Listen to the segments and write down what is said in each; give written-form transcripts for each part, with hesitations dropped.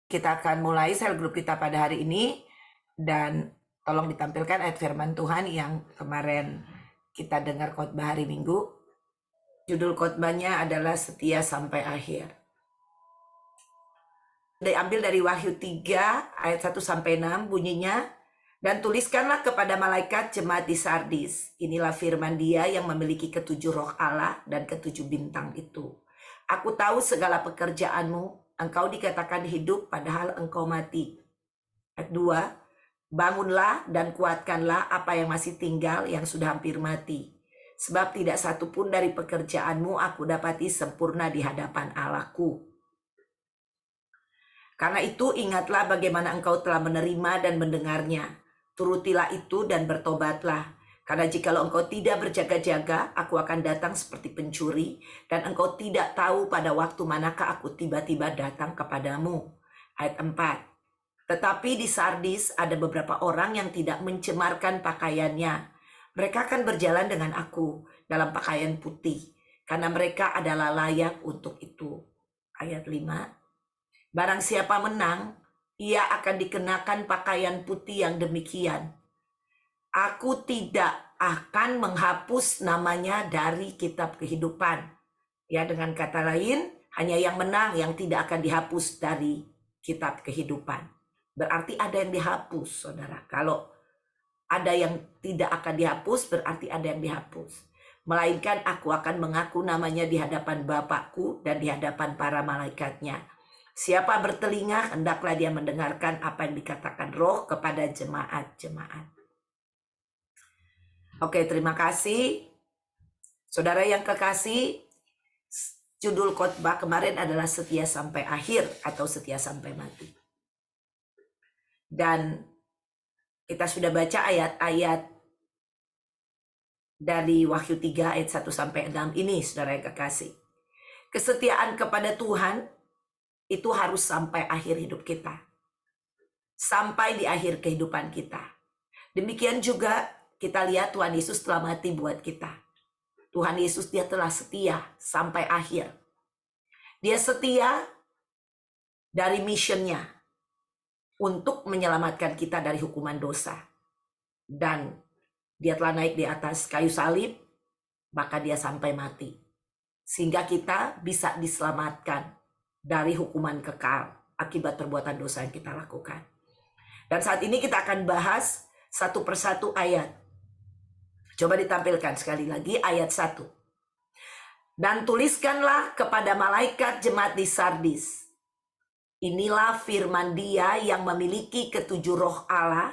Kita akan mulai sel grup kita pada hari ini, dan tolong ditampilkan ayat firman Tuhan yang kemarin kita dengar khotbah hari Minggu. Judul khotbahnya adalah Setia Sampai Akhir. Diambil dari Wahyu 3 ayat 1-6 bunyinya, dan tuliskanlah kepada malaikat jemaat di Sardis, inilah firman Dia yang memiliki ketujuh roh Allah dan ketujuh bintang itu. Aku tahu segala pekerjaanmu, engkau dikatakan hidup padahal engkau mati. Ayat 2, bangunlah dan kuatkanlah apa yang masih tinggal yang sudah hampir mati. Sebab tidak satu pun dari pekerjaanmu aku dapati sempurna di hadapan Allahku. Karena itu ingatlah bagaimana engkau telah menerima dan mendengarnya. Turutilah itu dan bertobatlah. Karena jikalau engkau tidak berjaga-jaga, aku akan datang seperti pencuri, dan engkau tidak tahu pada waktu manakah aku tiba-tiba datang kepadamu. Ayat 4. Tetapi di Sardis ada beberapa orang yang tidak mencemarkan pakaiannya. Mereka akan berjalan dengan aku dalam pakaian putih, karena mereka adalah layak untuk itu. Ayat 5. Barang siapa menang, ia akan dikenakan pakaian putih yang demikian. Aku tidak akan menghapus namanya dari kitab kehidupan. Ya, dengan kata lain, hanya yang menang yang tidak akan dihapus dari kitab kehidupan. Berarti ada yang dihapus, saudara. Kalau ada yang tidak akan dihapus, berarti ada yang dihapus. Melainkan aku akan mengaku namanya di hadapan Bapakku dan di hadapan para malaikatnya. Siapa bertelinga, hendaklah dia mendengarkan apa yang dikatakan Roh kepada jemaat-jemaat. Oke, terima kasih. Saudara yang kekasih, judul khotbah kemarin adalah Setia Sampai Akhir atau Setia Sampai Mati. Dan kita sudah baca ayat-ayat dari Wahyu 3 ayat 1-6 ini, saudara yang kekasih. Kesetiaan kepada Tuhan itu harus sampai akhir hidup kita. Sampai di akhir kehidupan kita. Demikian juga kita lihat Tuhan Yesus telah mati buat kita. Tuhan Yesus dia telah setia sampai akhir. Dia setia dari missionnya untuk menyelamatkan kita dari hukuman dosa. Dan dia telah naik di atas kayu salib, maka dia sampai mati. Sehingga kita bisa diselamatkan dari hukuman kekal akibat perbuatan dosa yang kita lakukan. Dan saat ini kita akan bahas satu persatu ayat. Coba ditampilkan sekali lagi ayat 1. Dan tuliskanlah kepada malaikat jemaat di Sardis, inilah firman Dia yang memiliki ketujuh roh Allah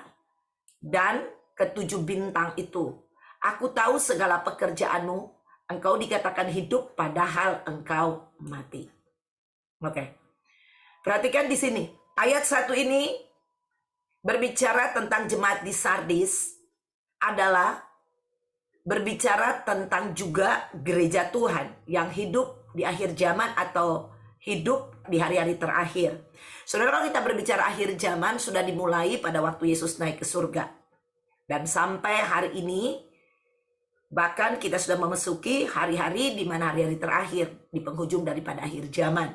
dan ketujuh bintang itu. Aku tahu segala pekerjaanmu, engkau dikatakan hidup padahal engkau mati. Oke. Perhatikan di sini. Ayat 1 ini berbicara tentang jemaat di Sardis adalah berbicara tentang juga gereja Tuhan yang hidup di akhir zaman atau hidup di hari-hari terakhir. Saudara, kalau kita berbicara akhir zaman sudah dimulai pada waktu Yesus naik ke surga. Dan sampai hari ini, bahkan kita sudah memasuki hari-hari di mana hari-hari terakhir, di penghujung daripada akhir zaman.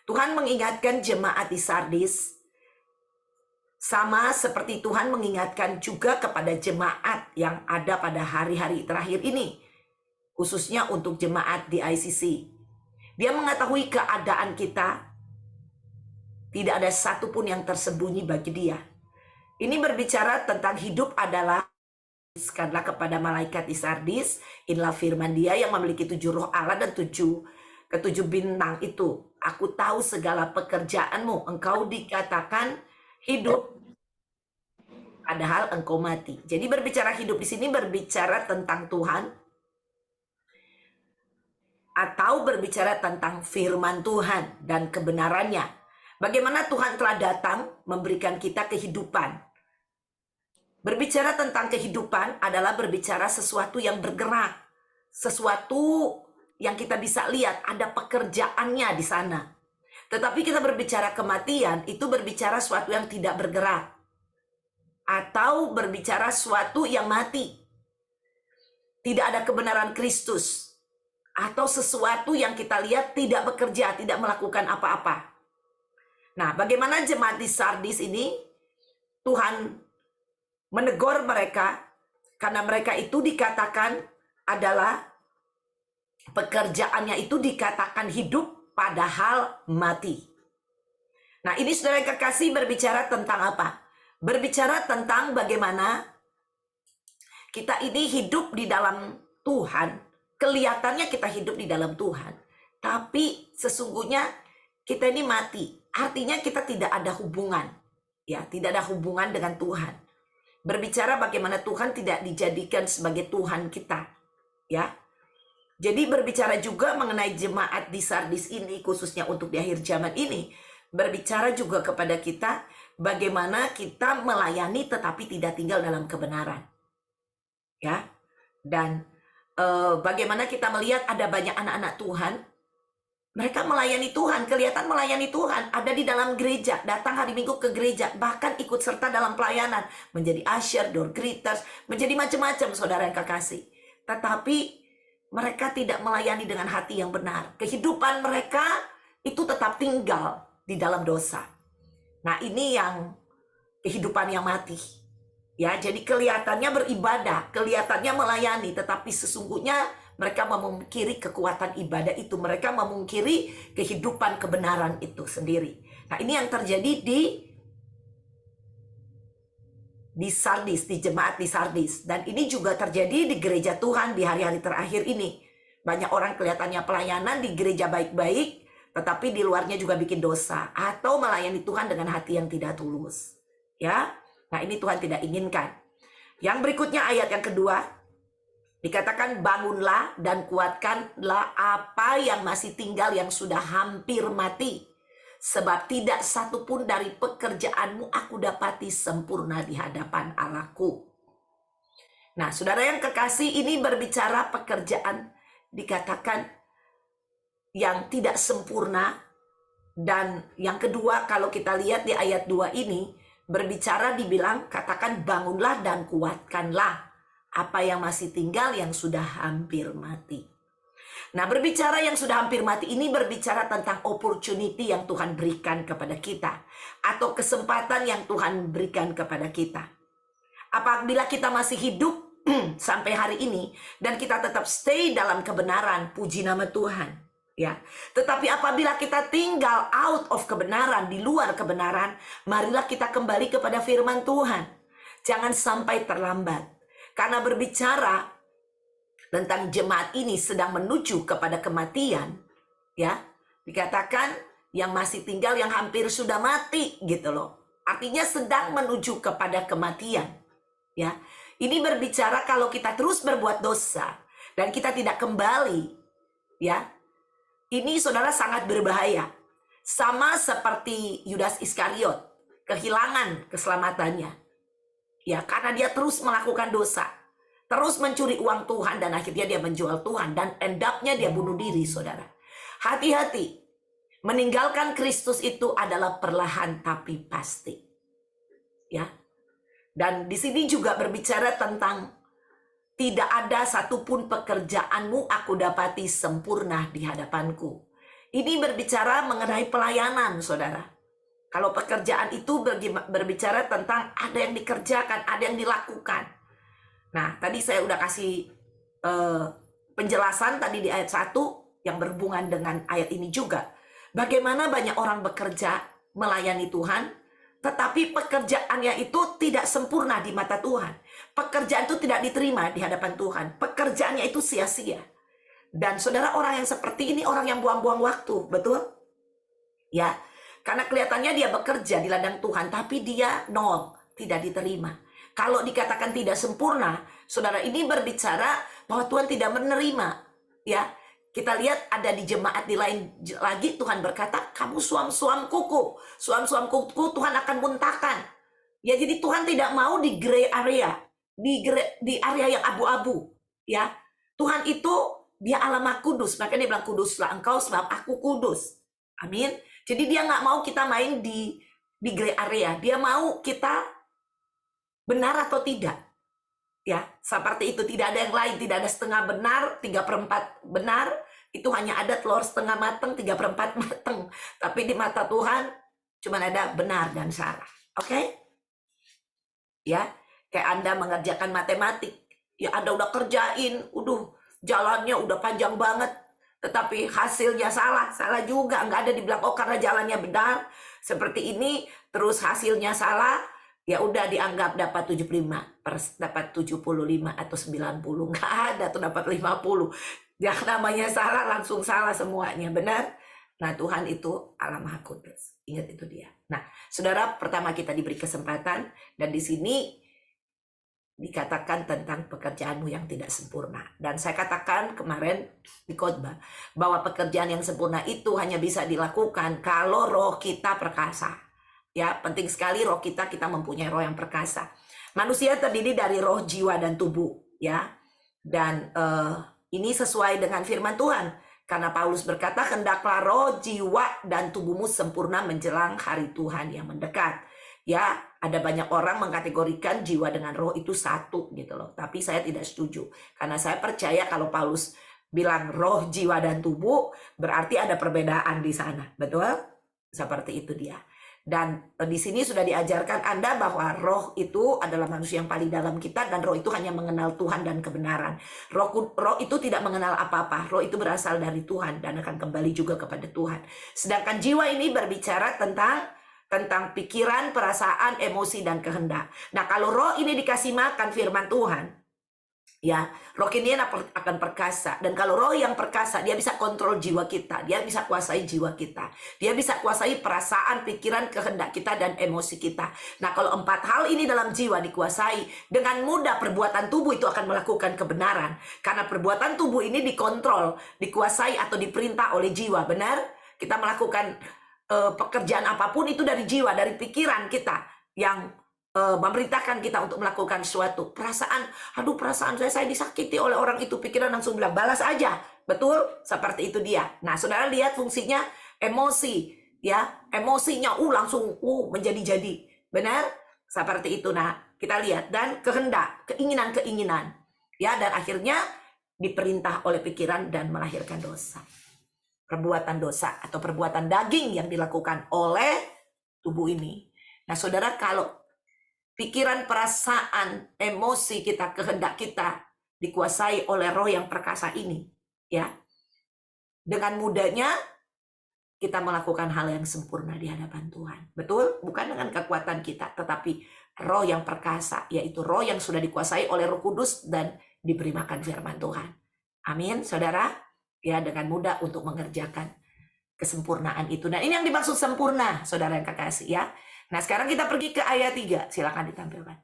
Tuhan mengingatkan jemaat di Sardis, sama seperti Tuhan mengingatkan juga kepada jemaat yang ada pada hari-hari terakhir ini. Khususnya untuk jemaat di ICC. Dia mengetahui keadaan kita. Tidak ada satupun yang tersembunyi bagi dia. Ini berbicara tentang hidup adalah tuliskanlah kepada malaikat di Sardis, inilah firman Dia yang memiliki 7 roh Allah dan ketujuh bintang itu. Aku tahu segala pekerjaanmu, engkau dikatakan hidup padahal engkau mati. Jadi berbicara hidup di sini berbicara tentang Tuhan atau berbicara tentang firman Tuhan dan kebenarannya. Bagaimana Tuhan telah datang memberikan kita kehidupan. Berbicara tentang kehidupan adalah berbicara sesuatu yang bergerak, sesuatu yang kita bisa lihat ada pekerjaannya di sana. Tetapi kita berbicara kematian itu berbicara sesuatu yang tidak bergerak. Atau berbicara sesuatu yang mati. Tidak ada kebenaran Kristus. Atau sesuatu yang kita lihat tidak bekerja, tidak melakukan apa-apa. Nah, bagaimana jemaat di Sardis ini? Tuhan menegur mereka karena mereka itu dikatakan adalah pekerjaannya itu dikatakan hidup padahal mati. Nah, ini saudara yang kekasih berbicara tentang apa? Berbicara tentang bagaimana kita ini hidup di dalam Tuhan. Kelihatannya kita hidup di dalam Tuhan, tapi sesungguhnya kita ini mati. Artinya kita tidak ada hubungan, ya, tidak ada hubungan dengan Tuhan. Berbicara bagaimana Tuhan tidak dijadikan sebagai Tuhan kita, ya. Jadi berbicara juga mengenai jemaat di Sardis ini, khususnya untuk di akhir zaman ini, berbicara juga kepada kita bagaimana kita melayani tetapi tidak tinggal dalam kebenaran, ya. Dan bagaimana kita melihat ada banyak anak-anak Tuhan, mereka melayani Tuhan, kelihatan melayani Tuhan, ada di dalam gereja, datang hari Minggu ke gereja, bahkan ikut serta dalam pelayanan, menjadi usher, door greeters, menjadi macam-macam saudara yang kekasih. Tetapi mereka tidak melayani dengan hati yang benar. Kehidupan mereka itu tetap tinggal di dalam dosa. Nah, ini yang kehidupan yang mati. Ya, jadi kelihatannya beribadah, kelihatannya melayani, tetapi sesungguhnya mereka memungkiri kekuatan ibadah itu. Mereka memungkiri kehidupan kebenaran itu sendiri. Nah, ini yang terjadi di Sardis, di jemaat di Sardis. Dan ini juga terjadi di gereja Tuhan di hari-hari terakhir ini. Banyak orang kelihatannya pelayanan di gereja baik-baik, tetapi di luarnya juga bikin dosa. Atau melayani Tuhan dengan hati yang tidak tulus. Ya, nah ini Tuhan tidak inginkan. Yang berikutnya ayat yang kedua, dikatakan bangunlah dan kuatkanlah apa yang masih tinggal yang sudah hampir mati. Sebab tidak satu pun dari pekerjaanmu aku dapati sempurna di hadapan Allahku. Nah, saudara yang kekasih, ini berbicara pekerjaan dikatakan yang tidak sempurna. Dan yang kedua, kalau kita lihat di ayat 2 ini, berbicara dibilang katakan bangunlah dan kuatkanlah apa yang masih tinggal yang sudah hampir mati. Nah, berbicara yang sudah hampir mati ini berbicara tentang opportunity yang Tuhan berikan kepada kita. Atau kesempatan yang Tuhan berikan kepada kita. Apabila kita masih hidup sampai hari ini dan kita tetap stay dalam kebenaran, puji nama Tuhan. Ya, tetapi apabila kita tinggal out of kebenaran, di luar kebenaran, marilah kita kembali kepada firman Tuhan. Jangan sampai terlambat. Karena berbicara tentang jemaat ini sedang menuju kepada kematian, ya, dikatakan yang masih tinggal yang hampir sudah mati gitu loh. Artinya sedang menuju kepada kematian, ya. Ini berbicara kalau kita terus berbuat dosa dan kita tidak kembali, ya. Ini saudara sangat berbahaya. Sama seperti Yudas Iskariot, kehilangan keselamatannya. Ya, karena dia terus melakukan dosa. Terus mencuri uang Tuhan dan akhirnya dia menjual Tuhan. Dan end up-nya dia bunuh diri, saudara. Hati-hati. Meninggalkan Kristus itu adalah perlahan tapi pasti. Ya. Dan di sini juga berbicara tentang tidak ada satupun pekerjaanmu aku dapati sempurna di hadapanku. Ini berbicara mengenai pelayanan, saudara. Kalau pekerjaan itu berbicara tentang ada yang dikerjakan, ada yang dilakukan. Nah, tadi saya udah kasih penjelasan tadi di ayat 1 yang berhubungan dengan ayat ini juga. Bagaimana banyak orang bekerja melayani Tuhan, tetapi pekerjaannya itu tidak sempurna di mata Tuhan. Pekerjaan itu tidak diterima di hadapan Tuhan. Pekerjaannya itu sia-sia. Dan saudara, orang yang seperti ini orang yang buang-buang waktu, betul? Ya, karena kelihatannya dia bekerja di ladang Tuhan, tapi dia nol, tidak diterima. Kalau dikatakan tidak sempurna, saudara, ini berbicara bahwa Tuhan tidak menerima. Ya, kita lihat ada di jemaat di lain lagi Tuhan berkata, kamu suam-suam kuku. Suam-suam kuku Tuhan akan muntahkan. Ya, jadi Tuhan tidak mau di gray area. Di area yang abu-abu. Ya, Tuhan itu dia Allah Maha Kudus. Makanya dia bilang, kuduslah engkau sebab aku kudus. Amin. Jadi dia nggak mau kita main di gray area. Dia mau kita benar atau tidak. Ya, seperti itu. Tidak ada yang lain. Tidak ada setengah benar, 3/4 benar. Itu hanya ada telur setengah mateng, 3/4 mateng. Tapi di mata Tuhan, Cuman ada benar dan salah. Oke? Ya, kayak Anda mengerjakan matematik. Ya Anda udah kerjain, jalannya udah panjang banget. Tetapi hasilnya salah juga. Nggak ada dibilang, oh karena jalannya benar. Seperti ini, terus hasilnya salah. Ya udah dianggap dapat 75, dapat 75 atau 90. Nggak ada tuh dapat 50. Yang namanya salah langsung salah semuanya, benar? Nah Tuhan itu Allah Maha Kudus. Ingat itu dia. Nah saudara, pertama kita diberi kesempatan. Dan di sini dikatakan tentang pekerjaanmu yang tidak sempurna. Dan saya katakan kemarin di khotbah bahwa pekerjaan yang sempurna itu hanya bisa dilakukan kalau roh kita perkasa. Ya, penting sekali roh kita mempunyai roh yang perkasa. Manusia terdiri dari roh, jiwa, dan tubuh, ya. Dan ini sesuai dengan firman Tuhan. Karena Paulus berkata, hendaklah roh, jiwa, dan tubuhmu sempurna menjelang hari Tuhan yang mendekat. Ya, ada banyak orang mengkategorikan jiwa dengan roh itu satu gitu loh. Tapi saya tidak setuju. Karena saya percaya kalau Paulus bilang roh, jiwa, dan tubuh, berarti ada perbedaan di sana. Betul? Seperti itu dia. Dan di sini sudah diajarkan Anda bahwa roh itu adalah manusia yang paling dalam kita, dan roh itu hanya mengenal Tuhan dan kebenaran. Roh itu tidak mengenal apa-apa. Roh itu berasal dari Tuhan dan akan kembali juga kepada Tuhan. Sedangkan jiwa ini berbicara tentang pikiran, perasaan, emosi, dan kehendak. Nah, kalau roh ini dikasih makan firman Tuhan, ya, roh ini akan perkasa. Dan kalau roh yang perkasa, dia bisa kontrol jiwa kita, dia bisa kuasai jiwa kita, dia bisa kuasai perasaan, pikiran, kehendak kita, dan emosi kita. Nah, kalau 4 hal ini dalam jiwa dikuasai, dengan mudah perbuatan tubuh itu akan melakukan kebenaran. Karena perbuatan tubuh ini dikontrol, dikuasai, atau diperintah oleh jiwa. Benar? Kita melakukan pekerjaan apapun itu dari jiwa, dari pikiran kita yang memerintahkan kita untuk melakukan sesuatu. Perasaan saya disakiti oleh orang itu, pikiran langsung bilang balas aja. Betul? Seperti itu dia. Nah, saudara lihat fungsinya emosi, ya. Emosinya langsung menjadi-jadi. Benar? Seperti itu. Nah, kita lihat, dan kehendak, keinginan-keinginan, ya, dan akhirnya diperintah oleh pikiran dan melahirkan dosa. Perbuatan dosa atau perbuatan daging yang dilakukan oleh tubuh ini. Nah, saudara, kalau pikiran, perasaan, emosi kita, kehendak kita dikuasai oleh roh yang perkasa ini, ya, dengan mudahnya kita melakukan hal yang sempurna di hadapan Tuhan. Betul? Bukan dengan kekuatan kita, tetapi roh yang perkasa, yaitu roh yang sudah dikuasai oleh Roh Kudus dan diberi makan firman Tuhan. Amin, saudara. Ya, dengan mudah untuk mengerjakan kesempurnaan itu. Dan ini yang dimaksud sempurna, saudara yang kekasih, ya. Nah, sekarang kita pergi ke ayat 3. Silakan ditampilkan.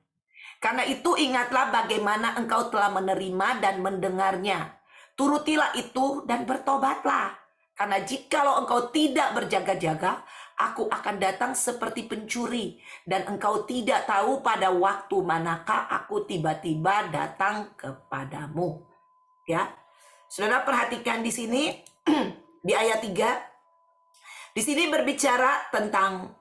Karena itu ingatlah bagaimana engkau telah menerima dan mendengarnya. Turutilah itu dan bertobatlah. Karena jikalau engkau tidak berjaga-jaga, aku akan datang seperti pencuri. Dan engkau tidak tahu pada waktu manakah aku tiba-tiba datang kepadamu. Ya. Saudara perhatikan di sini di ayat 3. Di sini berbicara tentang,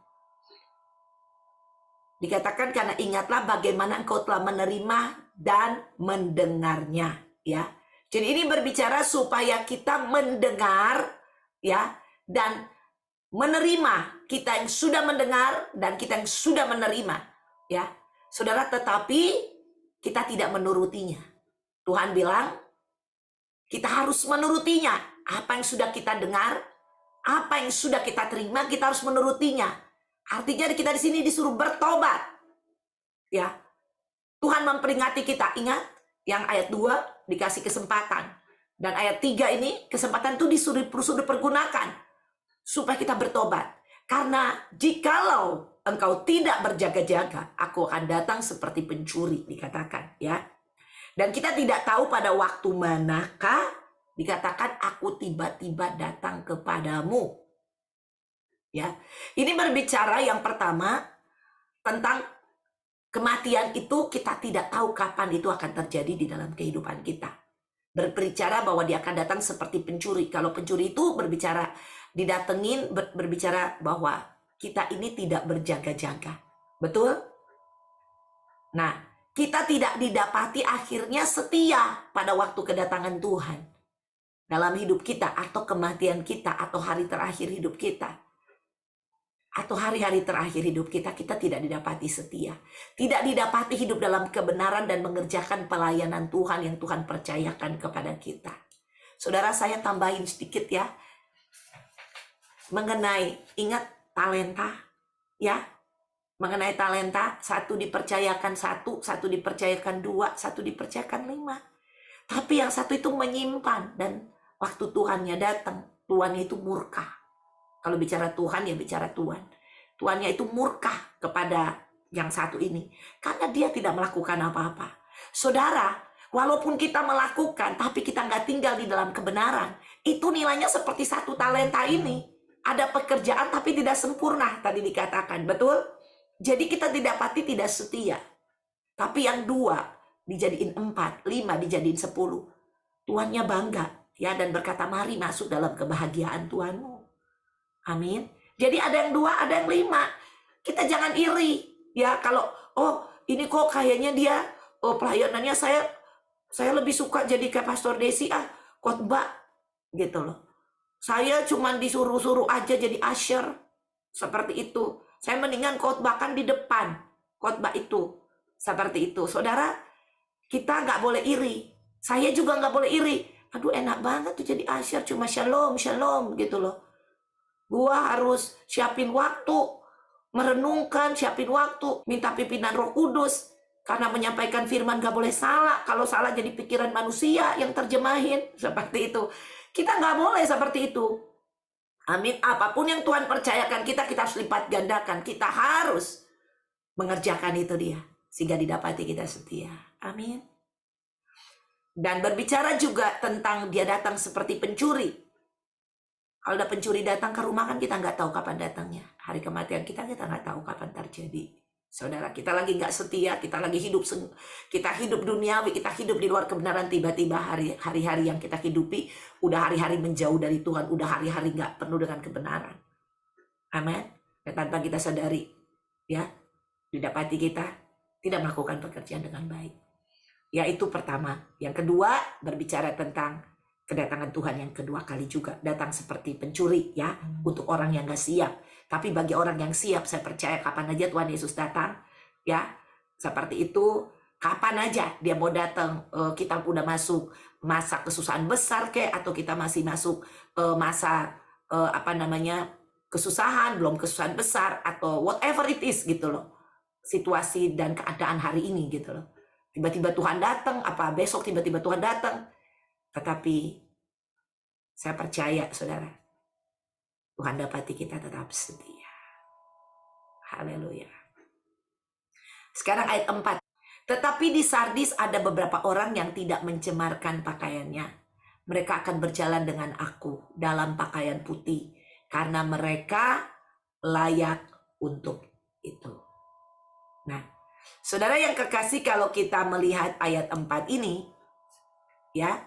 dikatakan karena ingatlah bagaimana engkau telah menerima dan mendengarnya, ya. Jadi ini berbicara supaya kita mendengar, ya, dan menerima. Kita yang sudah mendengar dan kita yang sudah menerima, ya. Saudara, tetapi kita tidak menurutinya. Tuhan bilang kita harus menurutinya. Apa yang sudah kita dengar, apa yang sudah kita terima, kita harus menurutinya. Artinya kita di sini disuruh bertobat. Ya. Tuhan memperingati kita. Ingat, yang ayat 2 dikasih kesempatan. Dan ayat 3 ini, kesempatan itu disuruh dipergunakan supaya kita bertobat. Karena jikalau engkau tidak berjaga-jaga, aku akan datang seperti pencuri, dikatakan, ya. Dan kita tidak tahu pada waktu manakah, dikatakan aku tiba-tiba datang kepadamu. Ya, ini berbicara yang pertama tentang kematian itu kita tidak tahu kapan itu akan terjadi di dalam kehidupan kita. Berbicara bahwa dia akan datang seperti pencuri. Kalau pencuri itu berbicara didatengin, berbicara bahwa kita ini tidak berjaga-jaga. Betul? Nah, kita tidak didapati akhirnya setia pada waktu kedatangan Tuhan dalam hidup kita, atau kematian kita, atau hari terakhir hidup kita. atau hari-hari terakhir hidup kita, kita tidak didapati setia. Tidak didapati hidup dalam kebenaran dan mengerjakan pelayanan Tuhan yang Tuhan percayakan kepada kita. Saudara, saya tambahin sedikit ya. Mengenai, ingat talenta ya. Mengenai talenta, satu dipercayakan satu dipercayakan 2, satu dipercayakan 5. Tapi yang satu itu menyimpan, dan waktu Tuhannya datang, Tuhannya itu murka. Kalau bicara Tuhan, ya bicara Tuhan. Tuhannya itu murka kepada yang satu ini. Karena dia tidak melakukan apa-apa. Saudara, walaupun kita melakukan, tapi kita nggak tinggal di dalam kebenaran. Itu nilainya seperti satu talenta ini. Ada pekerjaan tapi tidak sempurna, tadi dikatakan. Betul? Jadi kita didapati tidak setia. Tapi yang 2 dijadiin 4, 5 dijadiin 10. Tuhannya bangga ya, dan berkata, mari masuk dalam kebahagiaan Tuhanmu. Amin. Jadi ada yang 2, ada yang 5. Kita jangan iri ya, kalau oh ini kok kayaknya dia pelayanannya saya lebih suka jadi kayak Pastor Desi khotbah gitu loh. Saya cuma disuruh-suruh aja jadi usher seperti itu. Saya mendingan khotbah kan di depan khotbah itu seperti itu. Saudara, kita nggak boleh iri. Saya juga nggak boleh iri. Aduh, enak banget tuh jadi usher, cuma shalom gitu loh. Gua harus siapin waktu, merenungkan, siapin waktu, minta pimpinan Roh Kudus. Karena menyampaikan firman gak boleh salah. Kalau salah jadi pikiran manusia yang terjemahin. Seperti itu. Kita nggak boleh seperti itu. Amin. Apapun yang Tuhan percayakan kita, kita harus lipat gandakan. Kita harus mengerjakan itu dia. Sehingga didapati kita setia. Amin. Dan berbicara juga tentang dia datang seperti pencuri. Kalau ada pencuri datang ke rumah kan kita nggak tahu kapan datangnya. Hari kematian kita nggak tahu kapan terjadi. Saudara, kita lagi nggak setia, kita lagi kita hidup duniawi, kita hidup di luar kebenaran, tiba-tiba hari-hari yang kita hidupi udah hari-hari menjauh dari Tuhan, udah hari-hari nggak penuh dengan kebenaran. Amin. Dan tanpa kita sadari, ya, didapati kita tidak melakukan pekerjaan dengan baik. Yaitu pertama. Yang kedua, berbicara tentang kedatangan Tuhan yang kedua kali juga. Datang seperti pencuri ya, untuk orang yang gak siap. Tapi bagi orang yang siap, saya percaya kapan aja Tuhan Yesus datang ya, seperti itu. Kapan aja dia mau datang, kita udah masuk masa kesusahan besar atau kita masih masuk masa kesusahan, belum kesusahan besar, atau whatever it is gitu loh, situasi dan keadaan hari ini gitu loh. Tiba-tiba Tuhan datang, besok tiba-tiba Tuhan datang. Tetapi saya percaya, saudara, Tuhan dapati kita tetap setia. Haleluya. Sekarang ayat 4. Tetapi di Sardis ada beberapa orang yang tidak mencemarkan pakaiannya. Mereka akan berjalan dengan aku dalam pakaian putih, karena mereka layak untuk itu. Nah, saudara yang kekasih, kalau kita melihat ayat 4 ini, ya,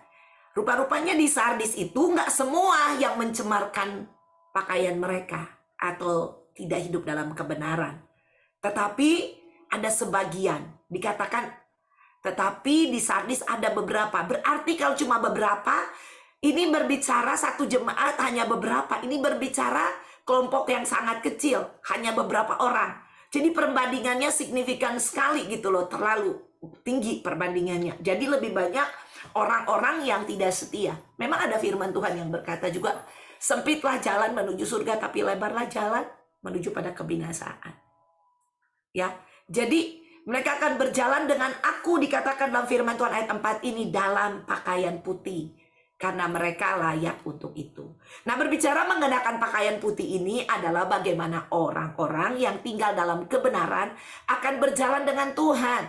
rupa-rupanya di Sardis itu nggak semua yang mencemarkan pakaian mereka atau tidak hidup dalam kebenaran. Tetapi ada sebagian, dikatakan, tetapi di Sardis ada beberapa. Berarti kalau cuma beberapa, ini berbicara satu jemaat hanya beberapa. Ini berbicara kelompok yang sangat kecil, hanya beberapa orang. Jadi perbandingannya signifikan sekali gitu loh, terlalu tinggi perbandingannya. Jadi lebih banyak orang-orang yang tidak setia. Memang ada firman Tuhan yang berkata juga, sempitlah jalan menuju surga, tapi lebarlah jalan menuju pada kebinasaan. Ya, jadi mereka akan berjalan dengan aku, dikatakan dalam firman Tuhan ayat 4 ini, dalam pakaian putih, karena mereka layak untuk itu. Nah, berbicara mengenakan pakaian putih ini adalah bagaimana orang-orang yang tinggal dalam kebenaran akan berjalan dengan Tuhan.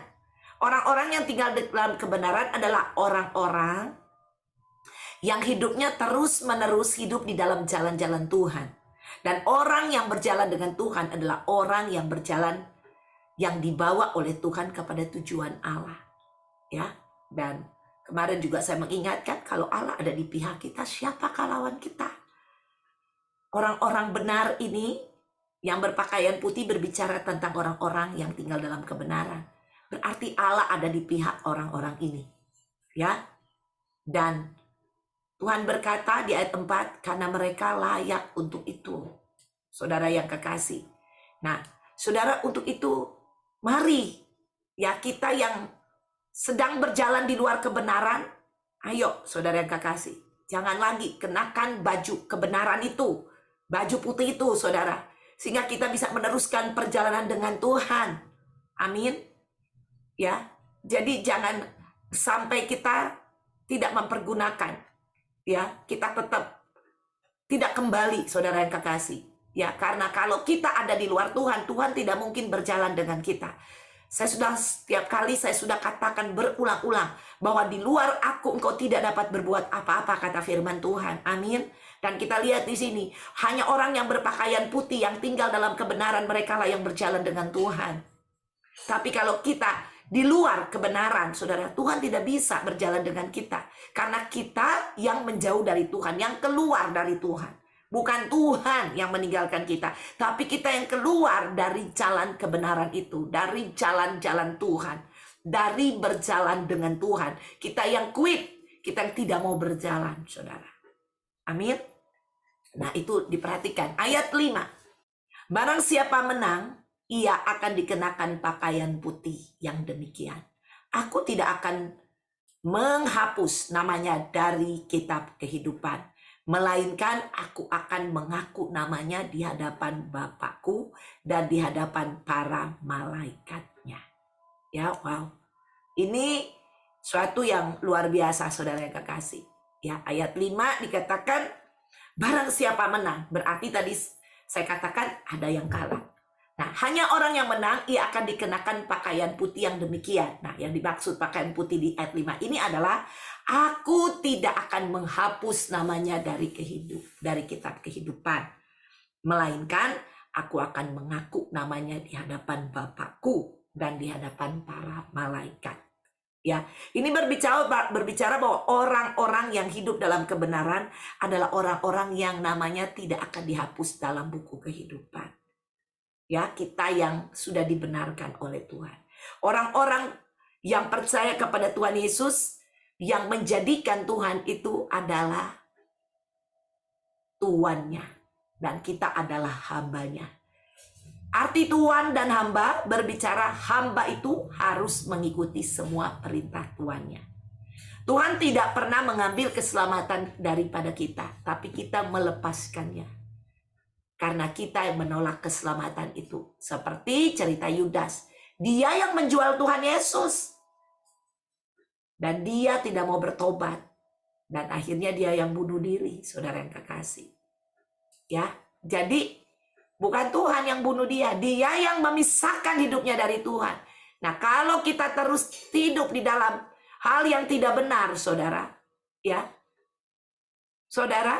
Orang-orang yang tinggal dalam kebenaran adalah orang-orang yang hidupnya terus-menerus hidup di dalam jalan-jalan Tuhan. Dan orang yang berjalan dengan Tuhan adalah orang yang berjalan, yang dibawa oleh Tuhan kepada tujuan Allah. Ya, dan kemarin juga saya mengingatkan, kalau Allah ada di pihak kita, siapakah lawan kita? Orang-orang benar ini yang berpakaian putih berbicara tentang orang-orang yang tinggal dalam kebenaran. Berarti Allah ada di pihak orang-orang ini. Ya. Dan Tuhan berkata di ayat 4, karena mereka layak untuk itu. saudara yang kekasih. Nah, saudara, untuk itu mari ya kita yang sedang berjalan di luar kebenaran, ayo saudara yang kekasih, jangan lagi kenakan baju kebenaran itu, baju putih itu saudara, sehingga kita bisa meneruskan perjalanan dengan Tuhan. Amin. Ya, jadi jangan sampai kita tidak mempergunakan, ya, kita tetap tidak kembali saudara yang kekasih. Ya, karena kalau kita ada di luar Tuhan, Tuhan tidak mungkin berjalan dengan kita. Setiap kali saya sudah katakan berulang-ulang bahwa di luar aku engkau tidak dapat berbuat apa-apa, kata firman Tuhan. Amin. Dan kita lihat di sini, hanya orang yang berpakaian putih yang tinggal dalam kebenaran, mereka lah yang berjalan dengan Tuhan. Tapi kalau kita di luar kebenaran, saudara, Tuhan tidak bisa berjalan dengan kita. Karena kita yang menjauh dari Tuhan, yang keluar dari Tuhan. Bukan Tuhan yang meninggalkan kita, tapi kita yang keluar dari jalan kebenaran itu, dari jalan-jalan Tuhan, dari berjalan dengan Tuhan. Kita yang quit, kita yang tidak mau berjalan, saudara. Amin. Nah, itu diperhatikan. Ayat 5. Barang siapa menang, ia akan dikenakan pakaian putih yang demikian. Aku tidak akan menghapus namanya dari kitab kehidupan, melainkan aku akan mengaku namanya di hadapan Bapakku dan di hadapan para malaikatnya. Ya, wow. Ini suatu yang luar biasa, saudara yang kekasih. Ya, ayat 5 dikatakan, barang siapa menang, berarti tadi saya katakan ada yang kalah. Nah, hanya orang yang menang, ia akan dikenakan pakaian putih yang demikian. Nah, yang dimaksud pakaian putih di ayat 5 ini adalah, aku tidak akan menghapus namanya dari kitab kehidupan. Melainkan, aku akan mengaku namanya di hadapan Bapakku dan di hadapan para malaikat. Ya, ini berbicara bahwa orang-orang yang hidup dalam kebenaran adalah orang-orang yang namanya tidak akan dihapus dalam buku kehidupan. Ya, kita yang sudah dibenarkan oleh Tuhan. Orang-orang yang percaya kepada Tuhan Yesus, yang menjadikan Tuhan itu adalah tuannya, dan kita adalah hambanya. Arti tuan dan hamba berbicara hamba itu harus mengikuti semua perintah tuannya. Tuhan tidak pernah mengambil keselamatan daripada kita, tapi kita melepaskannya. Karena kita yang menolak keselamatan itu. Seperti cerita Yudas. Dia yang menjual Tuhan Yesus. Dan dia tidak mau bertobat. Dan akhirnya dia yang bunuh diri, saudara yang kekasih. Ya, jadi bukan Tuhan yang bunuh dia. Dia yang memisahkan hidupnya dari Tuhan. Nah, kalau kita terus hidup di dalam hal yang tidak benar, saudara. Ya, saudara,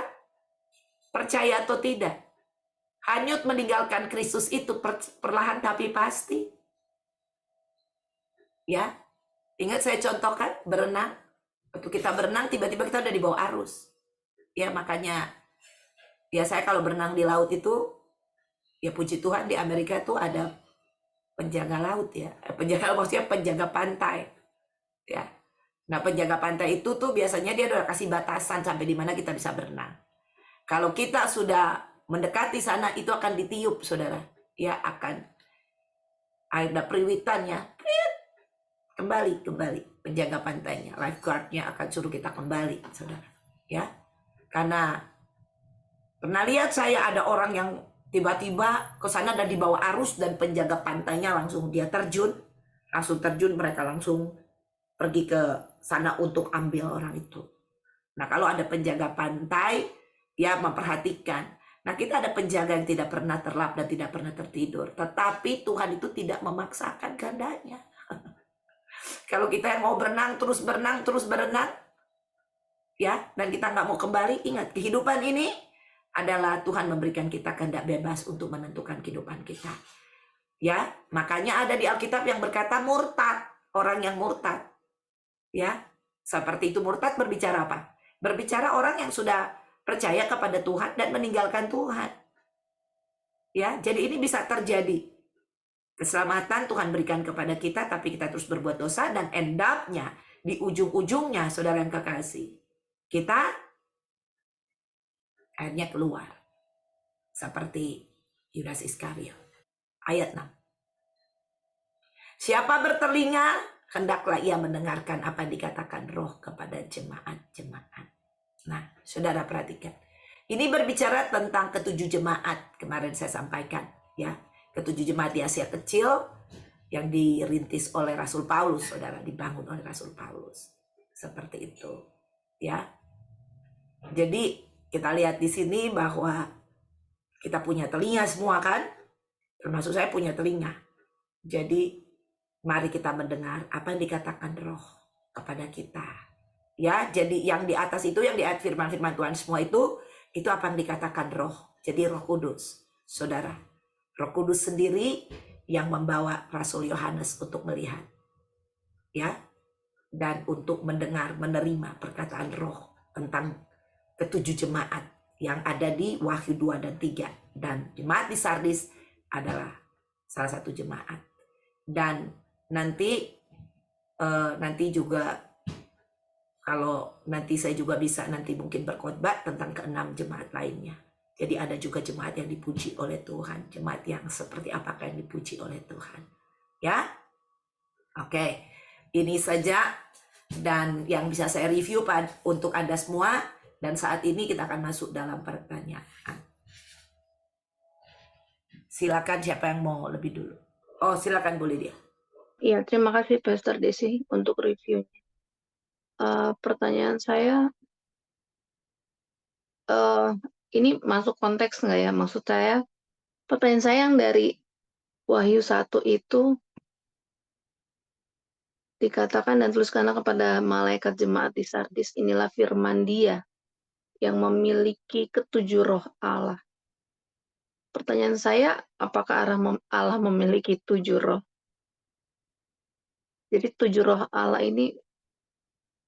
percaya atau tidak? Hanyut meninggalkan Kristus itu perlahan tapi pasti. Ya, ingat saya contohkan berenang. Waktu kita berenang tiba-tiba kita udah di bawah arus. Ya, makanya ya saya kalau berenang di laut itu, ya puji Tuhan di Amerika tuh ada penjaga laut ya. Maksudnya penjaga pantai. Ya. Nah, penjaga pantai itu tuh biasanya dia udah kasih batasan sampai di mana kita bisa berenang. Kalau kita sudah mendekati sana, itu akan ditiup, saudara. Ya, akan ada periwitannya. Kembali. Penjaga pantainya, lifeguardnya akan suruh kita kembali, saudara. Ya, karena pernah lihat saya ada orang yang tiba-tiba ke sana dan di bawah arus, dan penjaga pantainya langsung dia terjun. Mereka langsung pergi ke sana untuk ambil orang itu. Nah, kalau ada penjaga pantai, ya memperhatikan. Nah, kita ada penjaga yang tidak pernah terlap dan tidak pernah tertidur. Tetapi Tuhan itu tidak memaksakan kehendaknya. Kalau kita yang mau berenang, terus berenang, ya, dan kita nggak mau kembali, ingat, kehidupan ini adalah Tuhan memberikan kita kehendak bebas untuk menentukan kehidupan kita. Ya, makanya ada di Alkitab yang berkata murtad, orang yang murtad. Ya, seperti itu. Murtad berbicara apa? Berbicara orang yang sudah percaya kepada Tuhan dan meninggalkan Tuhan. Ya, jadi ini bisa terjadi. Keselamatan Tuhan berikan kepada kita, tapi kita terus berbuat dosa, dan end up-nya di ujung-ujungnya, saudara yang kekasih, kita akhirnya keluar. Seperti Yudas Iskariot. Ayat 6. Siapa bertelinga, hendaklah ia mendengarkan apa yang dikatakan Roh kepada jemaat-jemaat. Nah, saudara perhatikan. Ini berbicara tentang ketujuh jemaat. Kemarin saya sampaikan, ya. Ketujuh jemaat di Asia Kecil yang dirintis oleh Rasul Paulus, saudara, dibangun oleh Rasul Paulus. Seperti itu, ya. Jadi kita lihat di sini bahwa kita punya telinga semua kan, termasuk saya punya telinga. Jadi mari kita mendengar apa yang dikatakan Roh kepada kita. Ya, jadi yang di atas itu, yang di ayat firman-firman Tuhan semua itu apa yang dikatakan Roh. Jadi Roh Kudus, saudara. Roh Kudus sendiri yang membawa Rasul Yohanes untuk melihat, ya, dan untuk mendengar, menerima perkataan Roh tentang ketujuh jemaat yang ada di Wahyu 2 dan 3. Dan jemaat di Sardis adalah salah satu jemaat. Dan nanti juga kalau nanti saya juga bisa nanti mungkin berkhotbah tentang ke-6 jemaat lainnya. Jadi ada juga jemaat yang dipuji oleh Tuhan, jemaat yang seperti apakah yang dipuji oleh Tuhan. Ya. Oke. Ini saja dan yang bisa saya review untuk Anda semua. Dan saat ini kita akan masuk dalam pertanyaan. Silakan siapa yang mau lebih dulu. Oh, silakan boleh dia. Iya, terima kasih Pastor Desi untuk reviewnya. Pertanyaan saya, ini masuk konteks nggak ya? Maksud saya, pertanyaan saya yang dari Wahyu 1 itu dikatakan dan tuliskanlah kepada malaikat jemaat di Sardis, inilah firman Dia yang memiliki ketujuh roh Allah. Pertanyaan saya, apakah Allah memiliki 7 roh? Jadi 7 roh Allah ini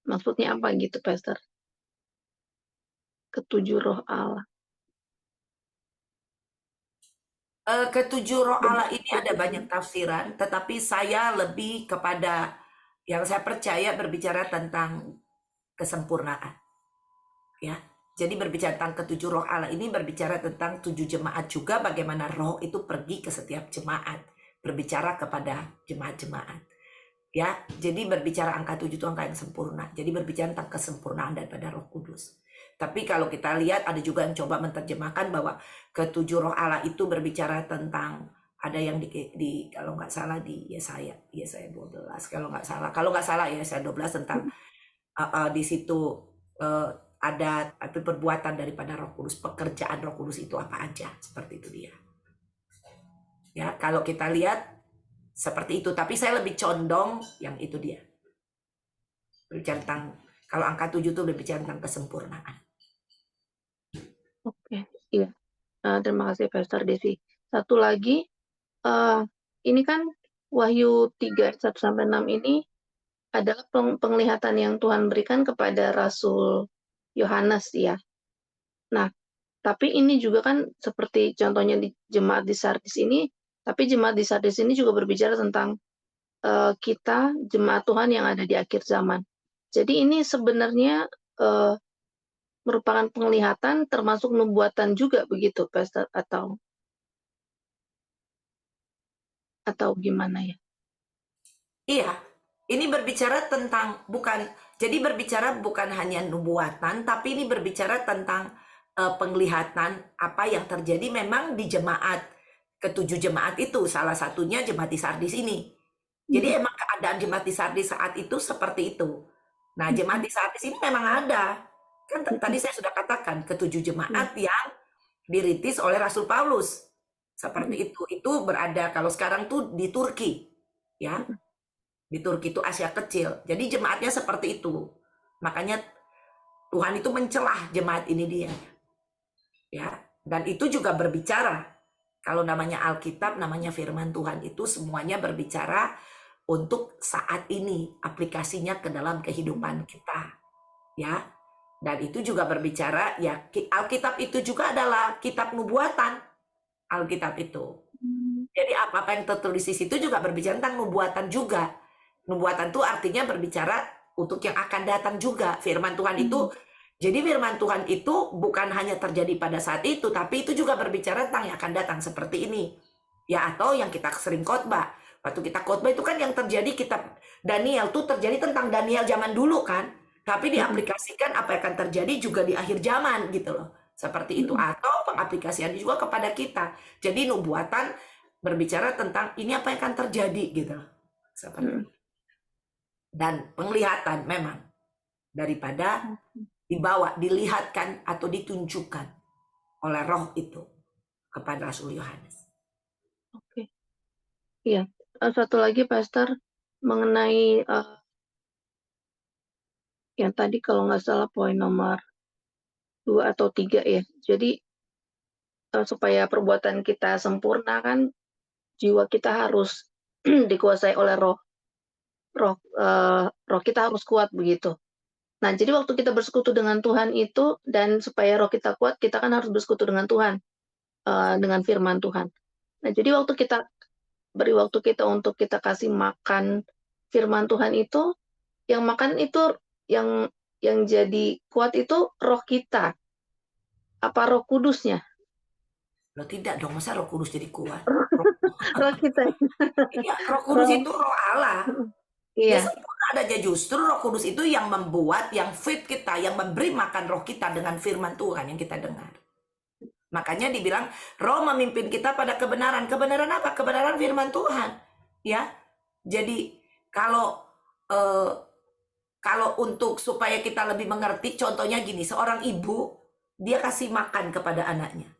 maksudnya apa gitu, Pastor? Ketujuh roh Allah. Ketujuh roh Allah ini ada banyak tafsiran, tetapi saya lebih kepada yang saya percaya berbicara tentang kesempurnaan. Ya, jadi berbicara tentang ketujuh roh Allah ini berbicara tentang 7 jemaat juga, bagaimana roh itu pergi ke setiap jemaat, berbicara kepada jemaat-jemaat. Ya, jadi berbicara angka 7 itu angka yang sempurna. Jadi berbicara tentang kesempurnaan daripada Roh Kudus. Tapi kalau kita lihat ada juga yang coba menerjemahkan bahwa ketujuh roh Allah itu berbicara tentang ada yang di kalau nggak salah di Yesaya 12 kalau nggak salah Yesaya 12 tentang di situ ada perbuatan daripada Roh Kudus, pekerjaan Roh Kudus itu apa aja, seperti itu dia. Ya, kalau kita lihat seperti itu, tapi saya lebih condong yang itu dia. Berbicara tentang kalau angka 7 itu berbicara tentang kesempurnaan. Oke, iya. Terima kasih Pastor Desi. Satu lagi, ini kan Wahyu 3 1-6 ini adalah penglihatan yang Tuhan berikan kepada Rasul Yohanes ya. Nah, tapi ini juga kan seperti contohnya di jemaat di Sardis ini, tapi jemaat di Sardis ini juga berbicara tentang kita jemaat Tuhan yang ada di akhir zaman. Jadi ini sebenarnya merupakan penglihatan termasuk nubuatan juga begitu, Pastor, atau gimana ya? Iya, ini berbicara tentang berbicara bukan hanya nubuatan, tapi ini berbicara tentang penglihatan apa yang terjadi memang di jemaat, ketujuh jemaat itu, salah satunya jemaat di Sardis ini. Jadi emang keadaan jemaat di Sardis saat itu seperti itu. Nah, jemaat di Sardis ini memang ada. Kan tadi saya sudah katakan, ketujuh jemaat yang dirintis oleh Rasul Paulus. Seperti itu. Itu berada kalau sekarang tuh di Turki. Ya. Di Turki itu Asia Kecil. Jadi jemaatnya seperti itu. Makanya Tuhan itu mencelah jemaat ini dia. Ya. Dan itu juga berbicara. Kalau namanya Alkitab, namanya firman Tuhan itu semuanya berbicara untuk saat ini, aplikasinya ke dalam kehidupan kita. Ya. Dan itu juga berbicara, ya Alkitab itu juga adalah kitab nubuatan. Alkitab itu. Jadi apa yang tertulis di situ juga berbicara tentang nubuatan juga. Nubuatan itu artinya berbicara untuk yang akan datang juga. Firman Tuhan itu Jadi firman Tuhan itu bukan hanya terjadi pada saat itu, tapi itu juga berbicara tentang yang akan datang seperti ini. Ya, atau yang kita sering khotbah. Waktu kita khotbah itu kan yang terjadi kitab Daniel tuh terjadi tentang Daniel zaman dulu kan. Tapi diaplikasikan apa yang akan terjadi juga di akhir zaman gitu loh. Seperti itu. Atau pengaplikasian juga kepada kita. Jadi nubuatan berbicara tentang ini apa yang akan terjadi gitu loh. Seperti itu. Dan penglihatan memang daripada dibawa, dilihatkan atau ditunjukkan oleh roh itu kepada Rasul Yohanes. Oke. Iya. Satu lagi, Pastor, mengenai yang tadi kalau nggak salah poin nomor 2 atau 3 ya. Jadi supaya perbuatan kita sempurna kan jiwa kita harus dikuasai oleh roh. Roh kita harus kuat begitu. Nah, jadi waktu kita bersekutu dengan Tuhan itu dan supaya roh kita kuat, kita kan harus bersekutu dengan Tuhan, dengan firman Tuhan. Nah, jadi beri waktu kita untuk kita kasih makan firman Tuhan itu, yang makan itu yang jadi kuat itu roh kita, apa Roh Kudusnya? Loh tidak dong, masa Roh Kudus jadi kuat? Roh kita. Iya, Roh Kudus Roh itu roh Allah. Dia iya. sempurna adanya, justru Roh Kudus itu yang membuat, yang fit kita, yang memberi makan roh kita dengan firman Tuhan yang kita dengar. Makanya dibilang roh memimpin kita pada kebenaran. Kebenaran apa? Kebenaran firman Tuhan. Ya. Jadi kalau kalau untuk supaya kita lebih mengerti, contohnya gini, seorang ibu dia kasih makan kepada anaknya.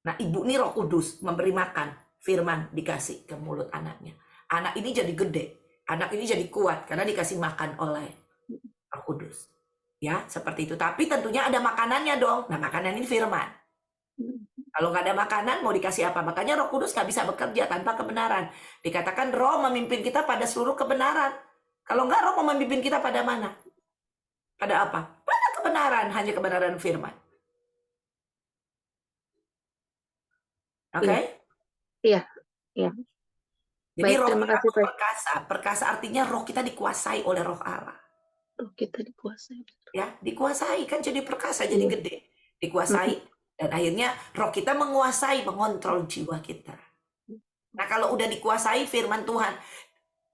Nah, ibu ini Roh Kudus memberi makan, firman dikasih ke mulut anaknya. Anak ini jadi gede, anak ini jadi kuat karena dikasih makan oleh Roh Kudus. Ya, seperti itu. Tapi tentunya ada makanannya dong. Nah, makanan ini firman. Kalau nggak ada makanan, mau dikasih apa? Makanya Roh Kudus nggak bisa bekerja tanpa kebenaran. Dikatakan roh memimpin kita pada seluruh kebenaran. Kalau nggak, roh mau memimpin kita pada mana? Pada apa? Pada kebenaran, hanya kebenaran firman. Oke? Iya. Iya. Iya. Jadi Baik, roh terima kita kasih, tuh Pak. perkasa. Perkasa artinya roh kita dikuasai oleh roh Allah. Roh kita dikuasai. Ya, dikuasai kan jadi perkasa, jadi Iya. gede. Dikuasai dan akhirnya roh kita menguasai, mengontrol jiwa kita. Nah, kalau udah dikuasai firman Tuhan,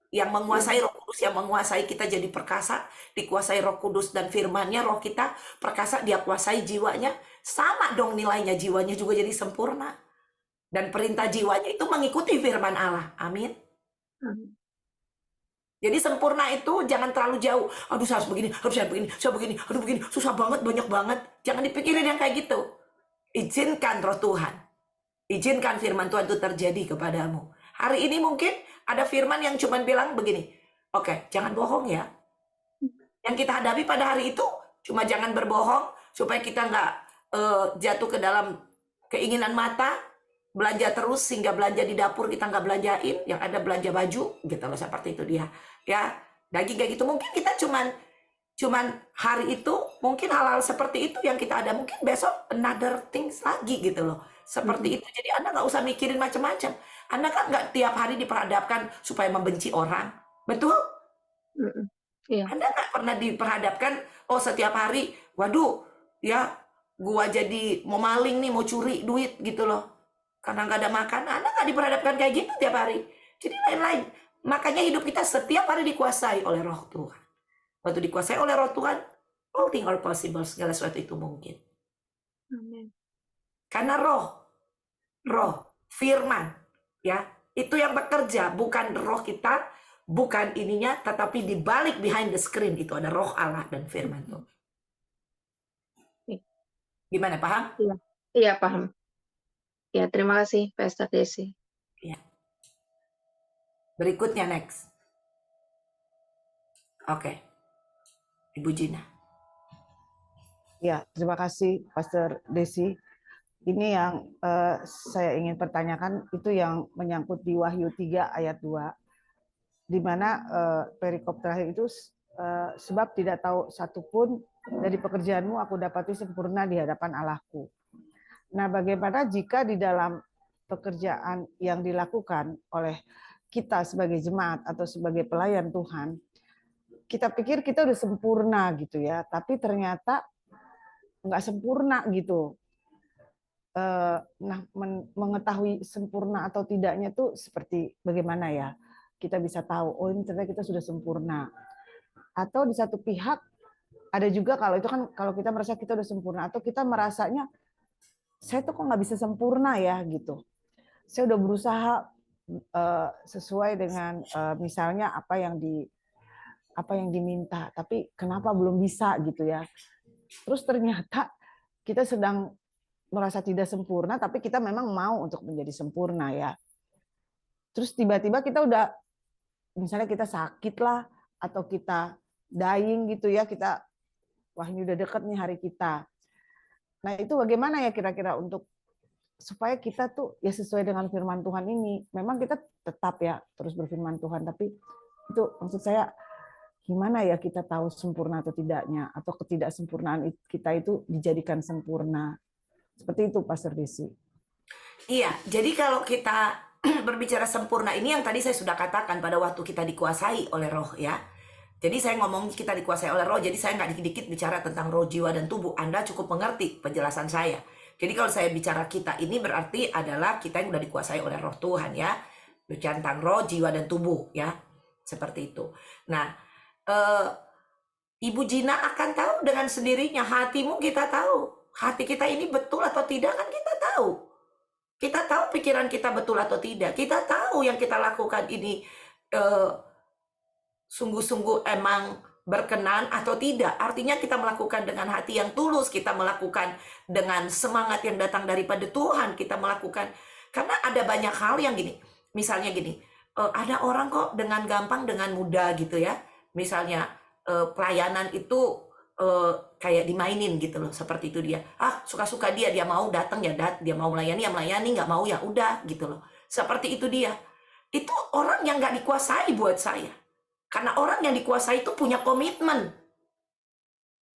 yang menguasai Roh Kudus, yang menguasai kita jadi perkasa, dikuasai Roh Kudus dan firman-Nya, roh kita perkasa, dia kuasai jiwanya, sama dong nilainya, jiwanya juga jadi sempurna. Dan perintah jiwanya itu mengikuti firman Allah. Amin. Jadi sempurna itu jangan terlalu jauh. Aduh, saya harus begini, aduh begini, susah banget, banyak banget. Jangan dipikirin yang kayak gitu. Izinkan roh Tuhan. Izinkan firman Tuhan itu terjadi kepadamu. Hari ini mungkin ada firman yang cuma bilang begini, oke, jangan bohong ya. Yang kita hadapi pada hari itu cuma jangan berbohong supaya kita nggak jatuh ke dalam keinginan mata, belanja terus sehingga belanja di dapur kita nggak belanjain, yang ada belanja baju gitu loh, seperti itu dia. Ya, daging kayak gitu mungkin kita cuman hari itu mungkin hal-hal seperti itu yang kita ada, mungkin besok another things lagi gitu loh. Seperti itu. Jadi Anda nggak usah mikirin macam-macam. Anda kan nggak tiap hari diperhadapkan supaya membenci orang. Betul? Iya. Anda nggak pernah diperhadapkan, oh setiap hari, waduh, ya gua jadi mau maling nih, mau curi duit gitu loh. Karena nggak ada makan, Anda nggak diperhadapkan kayak gitu tiap hari. Jadi lain-lain. Makanya hidup kita setiap hari dikuasai oleh roh Tuhan. Waktu dikuasai oleh roh Tuhan, all things are possible, segala sesuatu itu mungkin. Amin. Karena roh, firman, ya, itu yang bekerja, bukan roh kita, bukan ininya, tetapi di balik behind the screen itu ada roh Allah dan firman Tuhan. Gimana, paham? Iya. Iya, paham. Ya, terima kasih, Pastor Desi. Ya. Berikutnya next. Oke. Ibu Gina. Ya, terima kasih Pastor Desi. Ini yang saya ingin pertanyakan, itu yang menyangkut di Wahyu 3 ayat 2, di mana perikop terakhir itu, sebab tidak tahu satupun dari pekerjaanmu aku dapati sempurna di hadapan Allahku. Nah, bagaimana jika di dalam pekerjaan yang dilakukan oleh kita sebagai jemaat atau sebagai pelayan Tuhan, kita pikir kita udah sempurna gitu ya, tapi ternyata nggak sempurna gitu. Nah, mengetahui sempurna atau tidaknya tuh seperti bagaimana ya? Kita bisa tahu, oh ini ternyata kita sudah sempurna. Atau di satu pihak ada juga kalau itu kan kalau kita merasa kita udah sempurna atau kita merasanya saya tuh kok nggak bisa sempurna ya gitu. Saya udah berusaha sesuai dengan misalnya apa yang diminta, tapi kenapa belum bisa gitu ya. Terus ternyata kita sedang merasa tidak sempurna, tapi kita memang mau untuk menjadi sempurna ya. Terus tiba-tiba kita udah, misalnya kita sakit lah, atau kita dying gitu ya, kita, wah ini udah deket nih hari kita. Nah itu bagaimana ya kira-kira untuk supaya kita tuh ya sesuai dengan firman Tuhan ini. Memang kita tetap ya terus berfirman Tuhan, tapi itu maksud saya gimana ya kita tahu sempurna atau tidaknya, atau ketidaksempurnaan kita itu dijadikan sempurna. Seperti itu, Pastor Desi. Iya, jadi kalau kita berbicara sempurna ini yang tadi saya sudah katakan pada waktu kita dikuasai oleh roh ya. Jadi saya ngomong kita dikuasai oleh roh, jadi saya nggak dikit-dikit bicara tentang roh, jiwa, dan tubuh. Anda cukup mengerti penjelasan saya. Jadi kalau saya bicara kita ini berarti adalah kita yang udah dikuasai oleh roh Tuhan ya. Bicara tentang roh, jiwa, dan tubuh ya. Seperti itu. Nah, Ibu Gina akan tahu dengan sendirinya, hatimu kita tahu. Hati kita ini betul atau tidak kan kita tahu. Kita tahu pikiran kita betul atau tidak. Kita tahu yang kita lakukan ini sungguh-sungguh emang berkenan atau tidak. Artinya kita melakukan dengan hati yang tulus. Kita melakukan dengan semangat yang datang daripada Tuhan. Kita melakukan, karena ada banyak hal yang gini. Misalnya gini, ada orang kok dengan gampang, dengan mudah gitu ya. Misalnya pelayanan itu kayak dimainin gitu loh, seperti itu dia. Suka-suka dia mau datang ya dia mau melayani ya melayani, nggak mau ya udah gitu loh. Seperti itu dia. Itu orang yang nggak dikuasai buat saya. Karena orang yang dikuasai itu punya komitmen.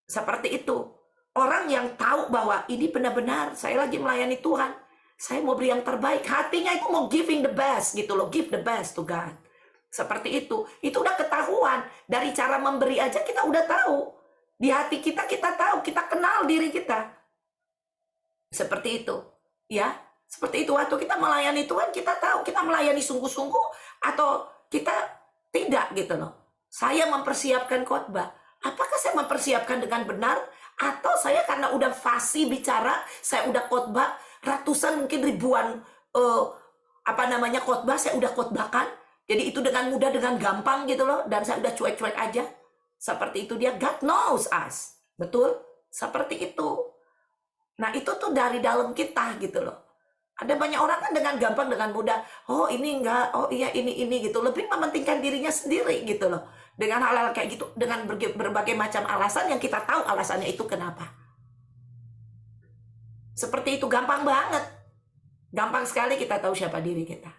Seperti itu. Orang yang tahu bahwa ini benar-benar saya lagi melayani Tuhan. Saya mau beri yang terbaik. Hatinya itu mau giving the best gitu loh. Give the best to God. Seperti itu. Itu udah ketahuan. Dari cara memberi aja kita udah tahu. Di hati kita tahu, kita kenal diri kita. Seperti itu. Ya, seperti itu. Waktu kita melayani Tuhan, kita tahu kita melayani sungguh-sungguh atau kita tidak gitu loh. Saya mempersiapkan khotbah. Apakah saya mempersiapkan dengan benar atau saya karena udah fasih bicara, saya udah khotbah ratusan mungkin ribuan khotbah saya udah khotbahkan. Jadi itu dengan mudah, dengan gampang gitu loh, dan saya udah cuek-cuek aja. Seperti itu dia. God knows us. Betul? Seperti itu. Nah itu tuh dari dalam kita gitu loh. Ada banyak orang kan dengan gampang, dengan mudah, oh ini enggak, oh iya ini gitu. Lebih mementingkan dirinya sendiri gitu loh. Dengan hal-hal kayak gitu, dengan berbagai macam alasan yang kita tahu alasannya itu kenapa. Seperti itu, gampang banget. Gampang sekali kita tahu siapa diri kita.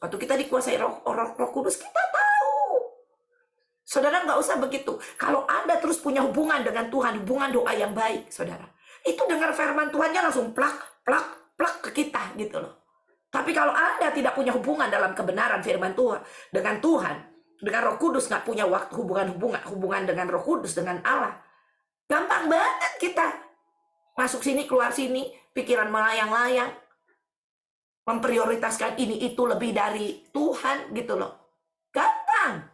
Waktu kita dikuasai roh kudus, kita tahu. Saudara nggak usah begitu. Kalau Anda terus punya hubungan dengan Tuhan, hubungan doa yang baik, saudara. Itu dengar firman Tuhannya langsung plak, plak, plak ke kita gitu loh. Tapi kalau Anda tidak punya hubungan dalam kebenaran firman Tuhan dengan Tuhan, dengan Roh Kudus, nggak punya waktu hubungan dengan Roh Kudus, dengan Allah, gampang banget kita masuk sini keluar sini, pikiran melayang-layang, memprioritaskan ini itu lebih dari Tuhan gitu loh. Gampang.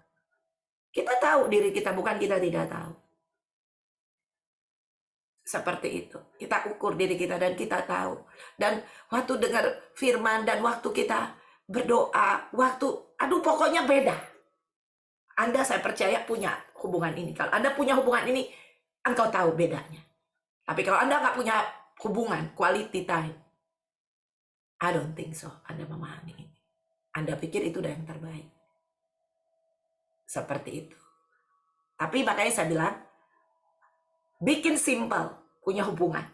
Kita tahu diri kita, bukan kita tidak tahu. Seperti itu. Kita ukur diri kita dan kita tahu. Dan waktu dengar firman dan waktu kita berdoa, pokoknya beda. Anda saya percaya punya hubungan ini. Kalau Anda punya hubungan ini, engkau tahu bedanya. Tapi kalau Anda nggak punya hubungan, quality time, I don't think so. Anda memahami ini. Anda pikir itu udah yang terbaik. Seperti itu. Tapi makanya saya bilang, bikin simple, punya hubungan.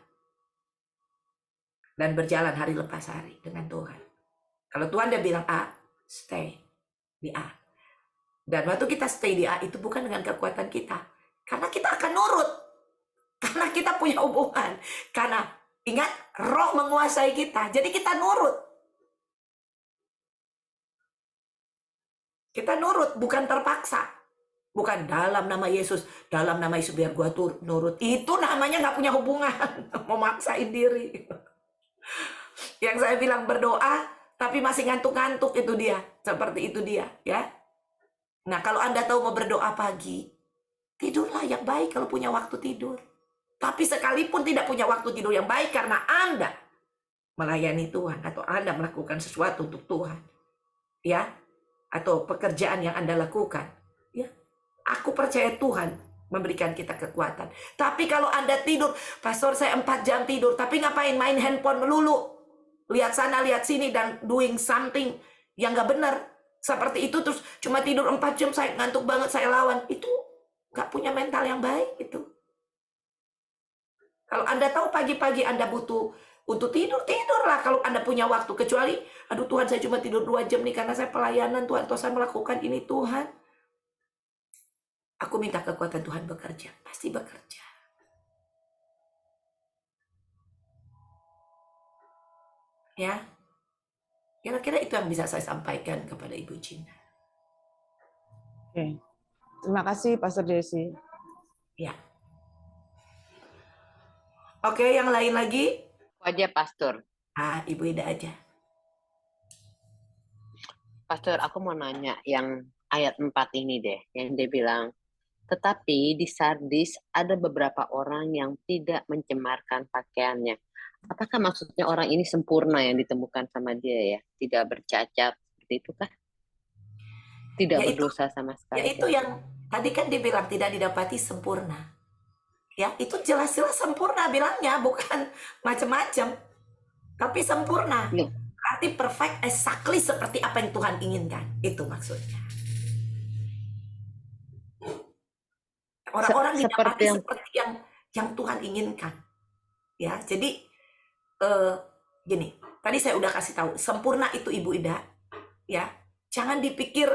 Dan berjalan hari lepas hari dengan Tuhan. Kalau Tuhan dia bilang A, stay di A. Dan waktu kita stay di A itu bukan dengan kekuatan kita. Karena kita akan nurut. Karena kita punya hubungan. Karena ingat, roh menguasai kita. Jadi kita nurut. Kita nurut, bukan terpaksa. Bukan dalam nama Yesus, dalam nama Yesus biar gua nurut. Itu namanya nggak punya hubungan, memaksain diri. Yang saya bilang berdoa, tapi masih ngantuk-ngantuk, itu dia. Seperti itu dia, ya. Nah, kalau Anda tahu mau berdoa pagi, tidurlah yang baik kalau punya waktu tidur. Tapi sekalipun tidak punya waktu tidur yang baik karena Anda melayani Tuhan atau Anda melakukan sesuatu untuk Tuhan, ya, atau pekerjaan yang Anda lakukan, ya, aku percaya Tuhan memberikan kita kekuatan. Tapi kalau Anda tidur, pastor saya 4 jam tidur, tapi ngapain main handphone melulu, lihat sana lihat sini dan doing something yang nggak benar seperti itu, terus cuma tidur 4 jam, saya ngantuk banget, saya lawan, itu nggak punya mental yang baik itu. Kalau Anda tahu pagi-pagi Anda butuh untuk tidur, tidurlah kalau Anda punya waktu. Kecuali, aduh Tuhan saya cuma tidur 2 jam nih karena saya pelayanan Tuhan, atau saya melakukan ini Tuhan. Aku minta kekuatan Tuhan bekerja, pasti bekerja. Ya, kira-kira itu yang bisa saya sampaikan kepada Ibu Gina. Oke. Terima kasih, Pastor Desi. Ya. Oke, yang lain lagi? Aja Pastor. Ibu Ida aja. Pastor, aku mau nanya yang ayat 4 ini deh, yang dia bilang, tetapi di Sardis ada beberapa orang yang tidak mencemarkan pakaiannya. Apakah maksudnya orang ini sempurna yang ditemukan sama dia ya? Tidak bercacat, seperti itu kah? Tidak Ya, berdosa sama sekali. Ya itu yang tadi kan dibilang tidak didapati sempurna. Ya, itu jelas-jelas sempurna bilangnya, bukan macam-macam. Tapi sempurna. Ya. Berarti perfect, exactly seperti apa yang Tuhan inginkan. Itu maksudnya. Orang-orang didapati seperti yang Tuhan inginkan. Ya, jadi gini, tadi saya udah kasih tahu, sempurna itu Ibu Ida. Ya, jangan dipikir,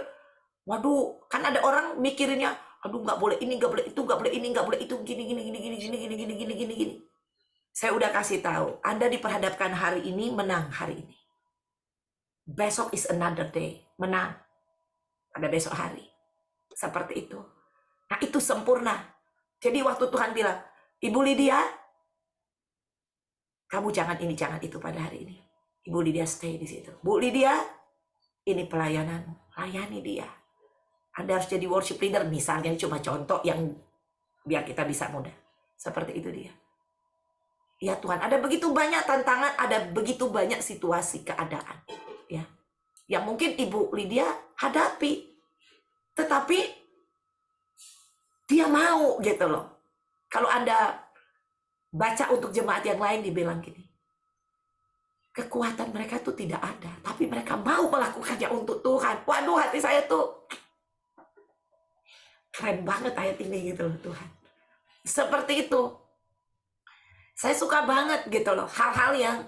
waduh, kan ada orang mikirinnya, aduh nggak boleh ini, nggak boleh itu, nggak boleh ini, nggak boleh itu, gini. Saya udah kasih tahu, Anda diperhadapkan hari ini, menang hari ini. Besok is another day, menang pada besok hari. Seperti itu. Nah, itu sempurna. Jadi waktu Tuhan bilang, Ibu Lydia, kamu jangan ini, jangan itu pada hari ini. Ibu Lydia stay di situ. Bu Lydia, ini pelayanan, layani dia. Anda harus jadi worship leader, misalnya, cuma contoh yang biar kita bisa mudah. Seperti itu dia. Ya Tuhan, ada begitu banyak tantangan, ada begitu banyak situasi keadaan. Ya, yang mungkin Ibu Lydia hadapi. Tetapi dia mau gitu loh. Kalau Anda baca untuk jemaat yang lain dibilang gini, kekuatan mereka itu tidak ada, tapi mereka mau melakukannya untuk Tuhan. Waduh, hati saya tuh keren banget ayat ini gitu loh Tuhan. Seperti itu. Saya suka banget gitu loh. Hal-hal yang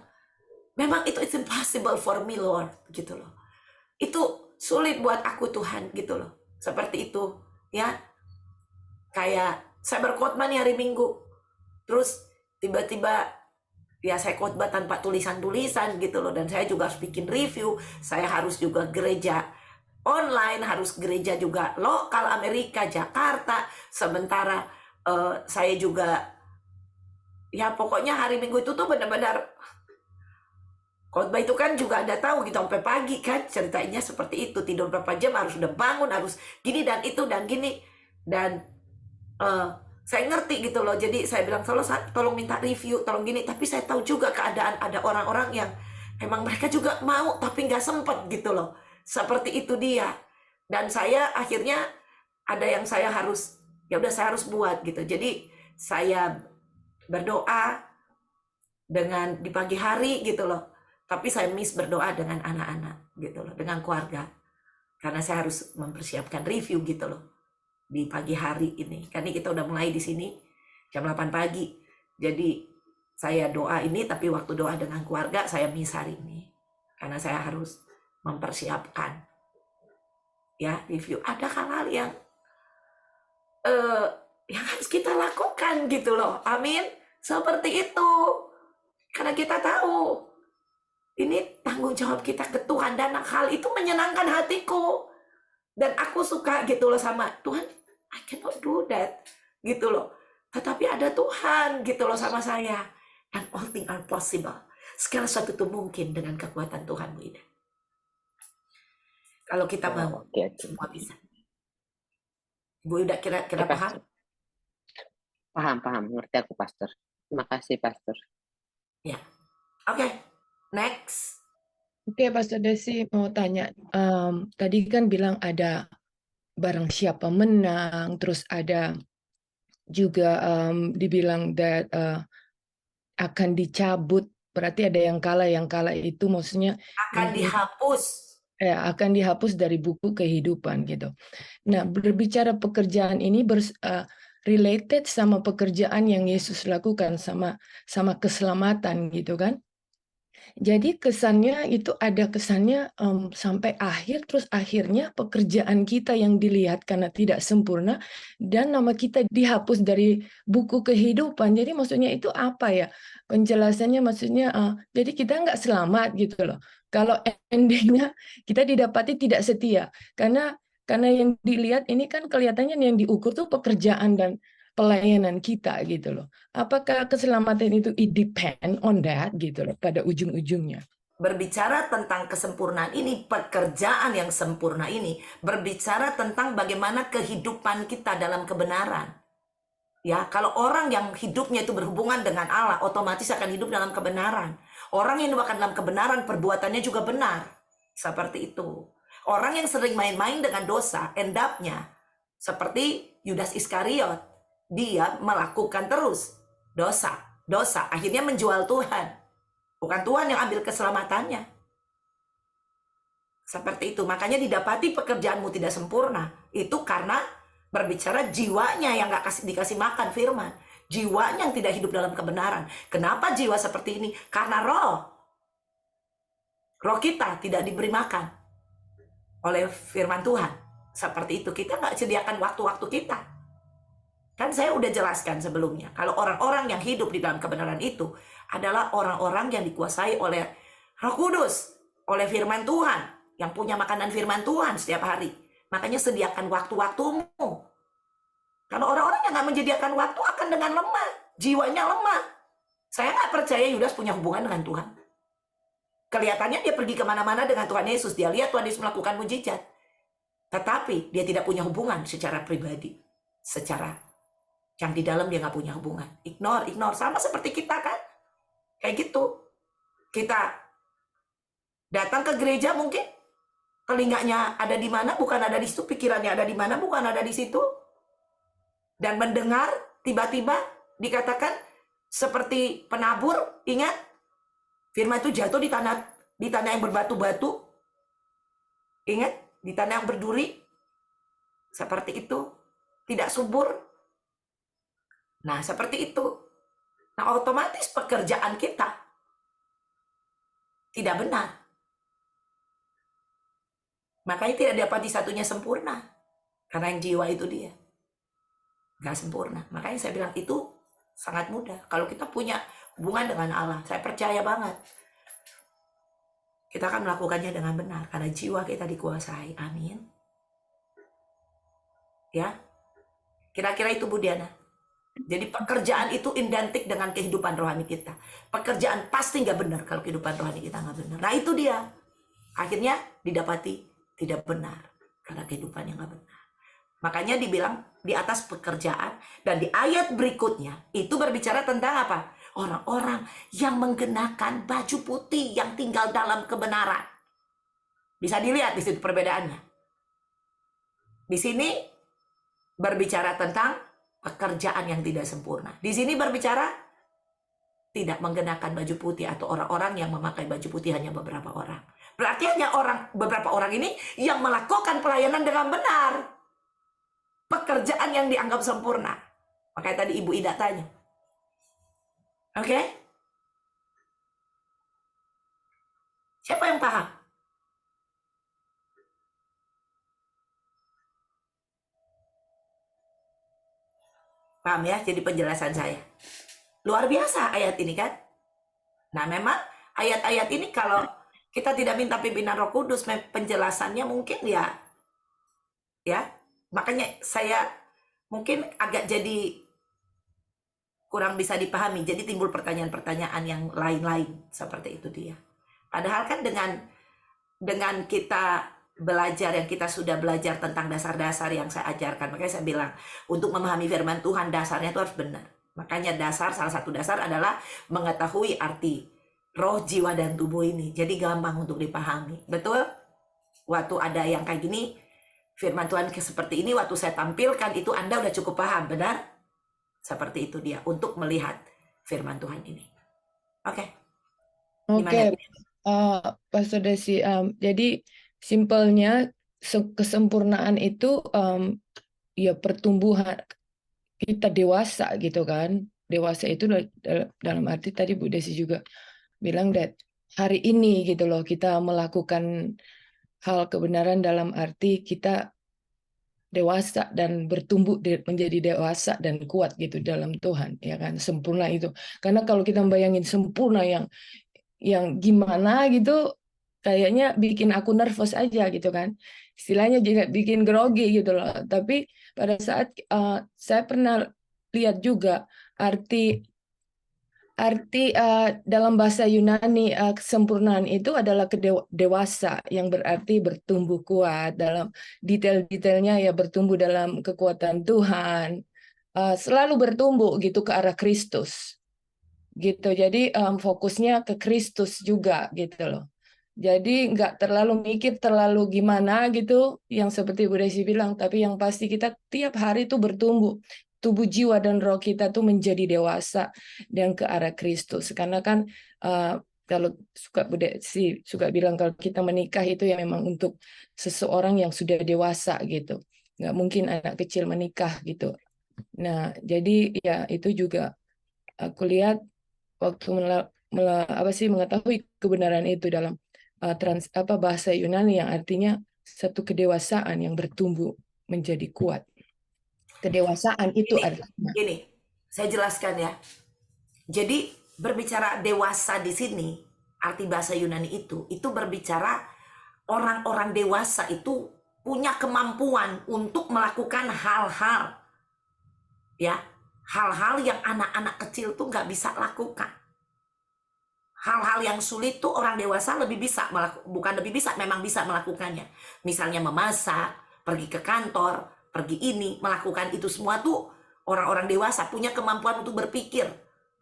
memang itu it's impossible for me Lord gitu loh. Itu sulit buat aku Tuhan gitu loh. Seperti itu ya. Kayak saya berkhotbah nih hari Minggu. Terus tiba-tiba ya saya khotbah tanpa tulisan-tulisan gitu loh. Dan saya juga harus bikin review. Saya harus juga gereja online, harus gereja juga lokal Amerika, Jakarta. Sementara saya juga ya pokoknya hari Minggu itu tuh benar-benar khotbah itu kan juga Anda tahu gitu sampai pagi kan ceritanya seperti itu, tidur berapa jam, harus udah bangun, harus gini dan itu dan gini. Dan saya ngerti gitu loh, jadi saya bilang tolong minta review, tolong gini. Tapi saya tahu juga keadaan ada orang-orang yang emang mereka juga mau tapi nggak sempet gitu loh. Seperti itu dia. Dan saya akhirnya ada yang saya harus, ya udah saya harus buat gitu. Jadi saya berdoa dengan di pagi hari gitu loh. Tapi saya miss berdoa dengan anak-anak gitu loh, dengan keluarga. Karena saya harus mempersiapkan review gitu loh di pagi hari ini. Karena kita udah mulai di sini jam 8 pagi. Jadi saya doa ini, tapi waktu doa dengan keluarga saya miss hari ini. Karena saya harus mempersiapkan ya review. Ada hal-hal yang harus kita lakukan gitu loh. Amin. Seperti itu. Karena kita tahu ini tanggung jawab kita ke Tuhan, dan hal itu menyenangkan hatiku. Dan aku suka gitu loh sama Tuhan. I cannot do that. Gitu loh. Tetapi ada Tuhan gitu loh sama saya. And all things are possible. Segala sesuatu itu mungkin dengan kekuatan Tuhan, Bu Ida. Kalau kita mau, Oke, oke. semua bisa. Bu Ida kira-kira Oke, paham? Pastor. Paham, ngerti aku, Pastor. Terima kasih, Pastor. Ya. Oke, next. Oke, Pastor Desi mau tanya. Tadi kan bilang ada barang siapa menang, terus ada juga dibilang that akan dicabut. Berarti ada yang kalah itu maksudnya Akan dihapus. akan dihapus dari buku kehidupan gitu. Nah, berbicara pekerjaan ini related sama pekerjaan yang Yesus lakukan sama keselamatan gitu kan. Jadi kesannya itu ada kesannya sampai akhir, terus akhirnya pekerjaan kita yang dilihat karena tidak sempurna dan nama kita dihapus dari buku kehidupan. Jadi maksudnya itu apa ya? Penjelasannya maksudnya jadi kita nggak selamat gitu loh. Kalau endingnya kita didapati tidak setia karena yang dilihat ini kan kelihatannya yang diukur tuh pekerjaan dan pelayanan kita gitu loh. Apakah keselamatan itu it depend on that gitu loh pada ujung-ujungnya? Berbicara tentang kesempurnaan ini, pekerjaan yang sempurna ini, berbicara tentang bagaimana kehidupan kita dalam kebenaran. Ya, kalau orang yang hidupnya itu berhubungan dengan Allah, otomatis akan hidup dalam kebenaran. Orang yang akan dalam kebenaran, perbuatannya juga benar. Seperti itu. Orang yang sering main-main dengan dosa, end up-nya seperti Yudas Iskariot. Dia melakukan terus dosa. Akhirnya menjual Tuhan. Bukan Tuhan yang ambil keselamatannya. Seperti itu. Makanya didapati pekerjaanmu tidak sempurna. Itu karena berbicara jiwanya yang gak dikasih makan firman. Jiwanya yang tidak hidup dalam kebenaran. Kenapa jiwa seperti ini? Karena roh kita tidak diberi makan oleh firman Tuhan. Seperti itu. Kita gak sediakan waktu-waktu kita. Kan saya udah jelaskan sebelumnya. Kalau orang-orang yang hidup di dalam kebenaran itu adalah orang-orang yang dikuasai oleh Roh Kudus. Oleh firman Tuhan. Yang punya makanan firman Tuhan setiap hari. Makanya sediakan waktu-waktumu. Kalau orang-orang yang gak menyediakan waktu akan dengan lemah. Jiwanya lemah. Saya gak percaya Yudas punya hubungan dengan Tuhan. Kelihatannya dia pergi kemana-mana dengan Tuhan Yesus. Dia lihat Tuhan Yesus melakukan mujizat. Tetapi dia tidak punya hubungan secara pribadi. Secara yang di dalam dia gak punya hubungan. Ignore. Sama seperti kita kan. Kayak gitu. Kita datang ke gereja mungkin. Telinganya ada di mana, bukan ada di situ. Pikirannya ada di mana, bukan ada di situ. Dan mendengar, tiba-tiba dikatakan seperti penabur. Ingat, firman itu jatuh di tanah yang berbatu-batu. Ingat, di tanah yang berduri. Seperti itu. Tidak subur. Nah, seperti itu. Nah, otomatis pekerjaan kita tidak benar. Makanya tidak dapat satunya sempurna. Karena yang jiwa itu dia. Gak sempurna. Makanya saya bilang itu sangat mudah. Kalau kita punya hubungan dengan Allah, saya percaya banget. Kita akan melakukannya dengan benar. Karena jiwa kita dikuasai. Amin. Ya. Kira-kira itu Bu Diana. Jadi pekerjaan itu identik dengan kehidupan rohani kita. Pekerjaan pasti gak benar kalau kehidupan rohani kita gak benar. Nah itu dia. Akhirnya didapati tidak benar. Karena kehidupan yang gak benar. Makanya dibilang di atas pekerjaan. Dan di ayat berikutnya itu berbicara tentang apa? Orang-orang yang menggenakan baju putih yang tinggal dalam kebenaran. Bisa dilihat di situ perbedaannya. Di sini berbicara tentang pekerjaan yang tidak sempurna. Di sini berbicara tidak menggenakan baju putih atau orang-orang yang memakai baju putih hanya beberapa orang. Berarti hanya beberapa orang ini yang melakukan pelayanan dengan benar. Pekerjaan yang dianggap sempurna. Makanya tadi Ibu Ida tanya. Oke? Siapa yang paham? Paham ya? Jadi penjelasan saya. Luar biasa ayat ini kan? Nah memang ayat-ayat ini kalau kita tidak minta pimpinan Roh Kudus, penjelasannya mungkin ya. Makanya saya mungkin agak jadi kurang bisa dipahami. Jadi timbul pertanyaan-pertanyaan yang lain-lain seperti itu dia. Padahal kan dengan kita belajar yang kita sudah belajar tentang dasar-dasar yang saya ajarkan, makanya saya bilang untuk memahami firman Tuhan dasarnya itu harus benar. Makanya salah satu dasar adalah mengetahui arti roh, jiwa, dan tubuh ini. Jadi gampang untuk dipahami. Betul? Waktu ada yang kayak gini, firman Tuhan seperti ini, waktu saya tampilkan itu Anda udah cukup paham, benar? Seperti itu dia, untuk melihat firman Tuhan ini. Oke, gimana? Oke, Pastor Desi, jadi simpelnya kesempurnaan itu ya pertumbuhan kita dewasa gitu kan. Dewasa itu dalam arti tadi Bu Desi juga bilang that hari ini gitu loh kita melakukan hal kebenaran dalam arti kita dewasa dan bertumbuh menjadi dewasa dan kuat gitu dalam Tuhan, ya kan, sempurna itu. Karena kalau kita membayangin sempurna yang gimana gitu, kayaknya bikin aku nervous aja gitu kan, istilahnya juga bikin grogi gitu loh. Tapi pada saat saya pernah lihat juga arti dalam bahasa Yunani kesempurnaan itu adalah dewasa, yang berarti bertumbuh kuat dalam detail-detailnya, ya bertumbuh dalam kekuatan Tuhan, selalu bertumbuh gitu ke arah Kristus gitu. Jadi fokusnya ke Kristus juga gitu loh. Jadi nggak terlalu mikir terlalu gimana gitu, yang seperti Bu Desi bilang, tapi yang pasti kita tiap hari itu bertumbuh. Tubuh, jiwa, dan roh kita tuh menjadi dewasa dan ke arah Kristus. Karena kan kalau Bu Desi suka bilang kalau kita menikah itu ya memang untuk seseorang yang sudah dewasa gitu. Nggak mungkin anak kecil menikah gitu. Nah, jadi ya itu juga aku lihat waktu mengetahui kebenaran itu dalam bahasa Yunani yang artinya satu kedewasaan yang bertumbuh menjadi kuat. Kedewasaan itu artinya. Gini, saya jelaskan ya. Jadi berbicara dewasa di sini, arti bahasa Yunani itu berbicara orang-orang dewasa itu punya kemampuan untuk melakukan hal-hal, ya, hal-hal yang anak-anak kecil tuh nggak bisa lakukan. Hal-hal yang sulit tuh orang dewasa lebih bisa bukan lebih bisa, memang bisa melakukannya. Misalnya memasak, pergi ke kantor, pergi ini, melakukan itu semua tuh orang-orang dewasa punya kemampuan untuk berpikir.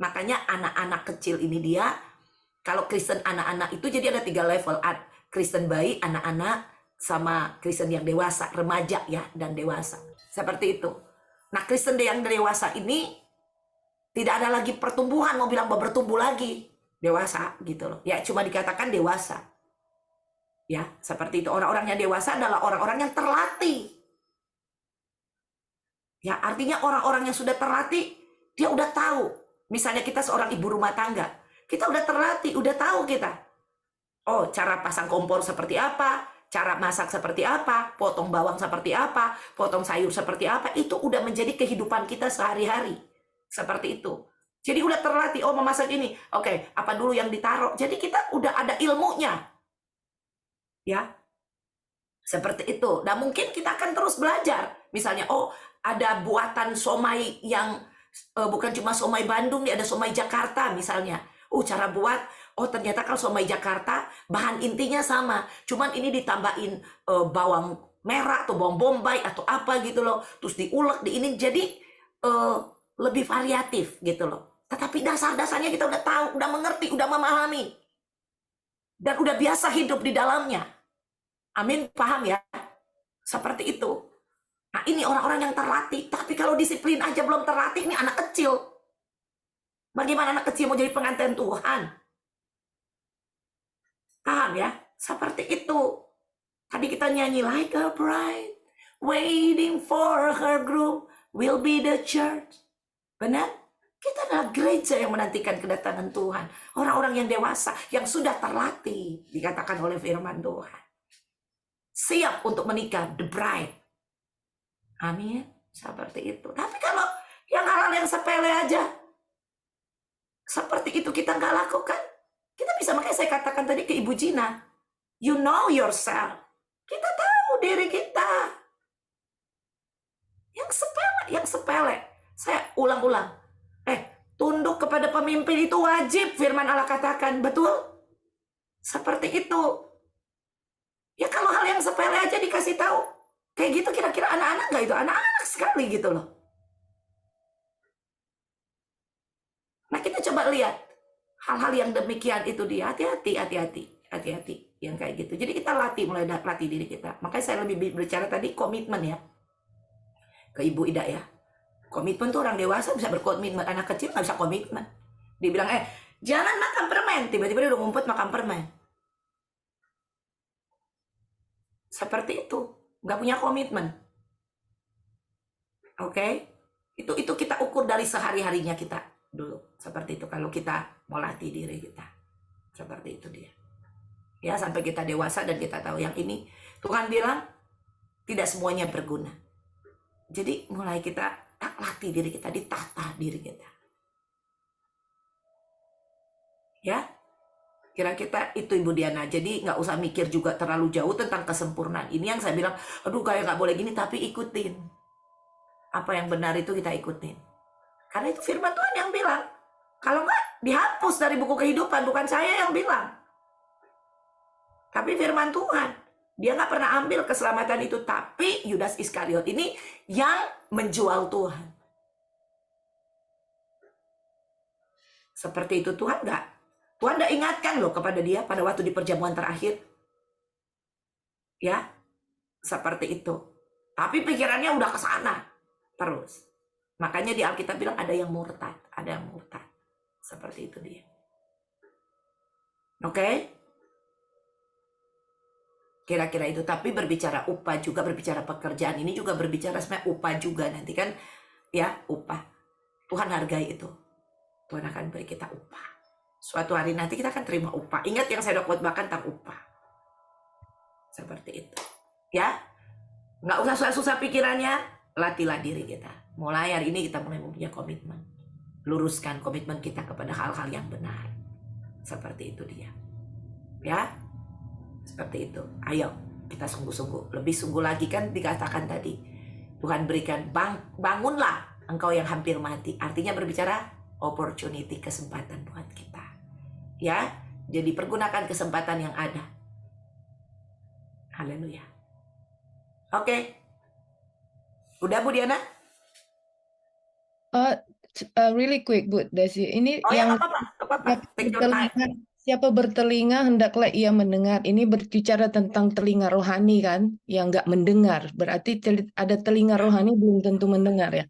Makanya anak-anak kecil ini dia, kalau Kristen anak-anak itu jadi ada 3 level. Kristen bayi, anak-anak, sama Kristen yang dewasa, remaja ya, dan dewasa. Seperti itu. Nah, Kristen yang dewasa ini tidak ada lagi pertumbuhan, mau bilang bahwa bertumbuh lagi. Dewasa gitu loh. Ya cuma dikatakan dewasa. Ya, seperti itu. Orang-orang yang dewasa adalah orang-orang yang terlatih. Ya, artinya orang-orang yang sudah terlatih, dia udah tahu. Misalnya kita seorang ibu rumah tangga, kita udah terlatih, udah tahu kita. Oh, cara pasang kompor seperti apa, cara masak seperti apa, potong bawang seperti apa, potong sayur seperti apa, itu udah menjadi kehidupan kita sehari-hari. Seperti itu. Jadi udah terlatih, oh memasak ini, oke, apa dulu yang ditaruh. Jadi kita udah ada ilmunya. Ya, seperti itu. Dan mungkin kita akan terus belajar. Misalnya, oh ada buatan somai yang bukan cuma somai Bandung, nih ada somai Jakarta misalnya. Cara buat, oh ternyata kalau somai Jakarta bahan intinya sama, cuman ini ditambahin bawang merah atau bawang bombay atau apa gitu loh, terus diulek di ini, jadi lebih variatif gitu loh. Tetapi dasar-dasarnya kita udah tahu, udah mengerti, udah memahami, dan udah biasa hidup di dalamnya. Amin, paham ya? Seperti itu. Nah, ini orang-orang yang terlatih. Tapi kalau disiplin aja belum terlatih, ini anak kecil. Bagaimana anak kecil mau jadi pengantin Tuhan? Paham ya? Seperti itu. Tadi kita nyanyi, like a bride, waiting for her groom, will be the church. Benar? Kita adalah gereja yang menantikan kedatangan Tuhan. Orang-orang yang dewasa, yang sudah terlatih, dikatakan oleh firman Tuhan. Siap untuk menikah, the bride. Amin, seperti itu. Tapi kalau yang hal-hal yang sepele aja, seperti itu kita nggak lakukan, kita bisa, makanya saya katakan tadi ke Ibu Gina, you know yourself. Kita tahu diri kita. Yang sepele yang sepele. Saya ulang-ulang. Tunduk kepada pemimpin itu wajib, firman Allah katakan. Betul? Seperti itu. Ya kalau hal yang sepele aja dikasih tahu. Kayak gitu kira-kira anak-anak nggak itu? Anak-anak sekali gitu loh. Nah kita coba lihat. Hal-hal yang demikian itu dia. Hati-hati yang kayak gitu. Jadi kita mulai latih diri kita. Makanya saya lebih berbicara tadi komitmen ya. Ke Ibu Ida ya. Komitmen tuh orang dewasa bisa berkomitmen, anak kecil nggak bisa komitmen. Dibilang jangan makan permen, tiba-tiba dia udah ngumpet makan permen. Seperti itu, nggak punya komitmen. Oke? Itu kita ukur dari sehari-harinya kita dulu. Seperti itu kalau kita mau latih diri kita. Seperti itu dia. Ya sampai kita dewasa dan kita tahu yang ini Tuhan bilang tidak semuanya berguna. Jadi mulai kita latih diri kita, ditata diri kita. Ya, kira-kira itu Ibu Diana. Jadi nggak usah mikir juga terlalu jauh tentang kesempurnaan. Ini yang saya bilang, aduh kayak nggak boleh gini, tapi ikutin. Apa yang benar itu kita ikutin. Karena itu firman Tuhan yang bilang. Kalau nggak, dihapus dari buku kehidupan. Bukan saya yang bilang. Tapi firman Tuhan. Dia nggak pernah ambil keselamatan itu. Tapi Yudas Iskariot ini yang menjual Tuhan. Seperti itu Tuhan nggak? Tuhan nggak ingatkan loh kepada dia pada waktu di perjamuan terakhir. Ya, seperti itu. Tapi pikirannya udah ke sana terus. Makanya di Alkitab bilang ada yang murtad. Ada yang murtad. Seperti itu dia. Oke? Kira-kira itu. Tapi berbicara upah juga, berbicara pekerjaan ini juga berbicara sebenarnya upah juga nanti kan. Ya, upah. Tuhan hargai itu. Tuhan akan beri kita upah. Suatu hari nanti kita akan terima upah. Ingat yang saya udah khotbahkan tentang upah. Seperti itu. Ya. Nggak usah susah-susah pikirannya. Latihlah diri kita. Mulai hari ini kita mulai mempunyai komitmen. Luruskan komitmen kita kepada hal-hal yang benar. Seperti itu dia. Ya. Seperti itu. Ayo kita sungguh-sungguh. Lebih sungguh lagi kan dikatakan tadi. Tuhan berikan bangunlah engkau yang hampir mati. Artinya berbicara opportunity, kesempatan buat kita. Ya. Jadi pergunakan kesempatan yang ada. Haleluya. Oke. Udah Bu Diana? Really quick Bu Desi. Ini Oh ya yang nggak apa-apa. Take your time. siapa bertelinga hendaklah ia mendengar. Ini berbicara tentang telinga rohani kan, yang nggak mendengar. Berarti ada telinga rohani belum tentu mendengar ya.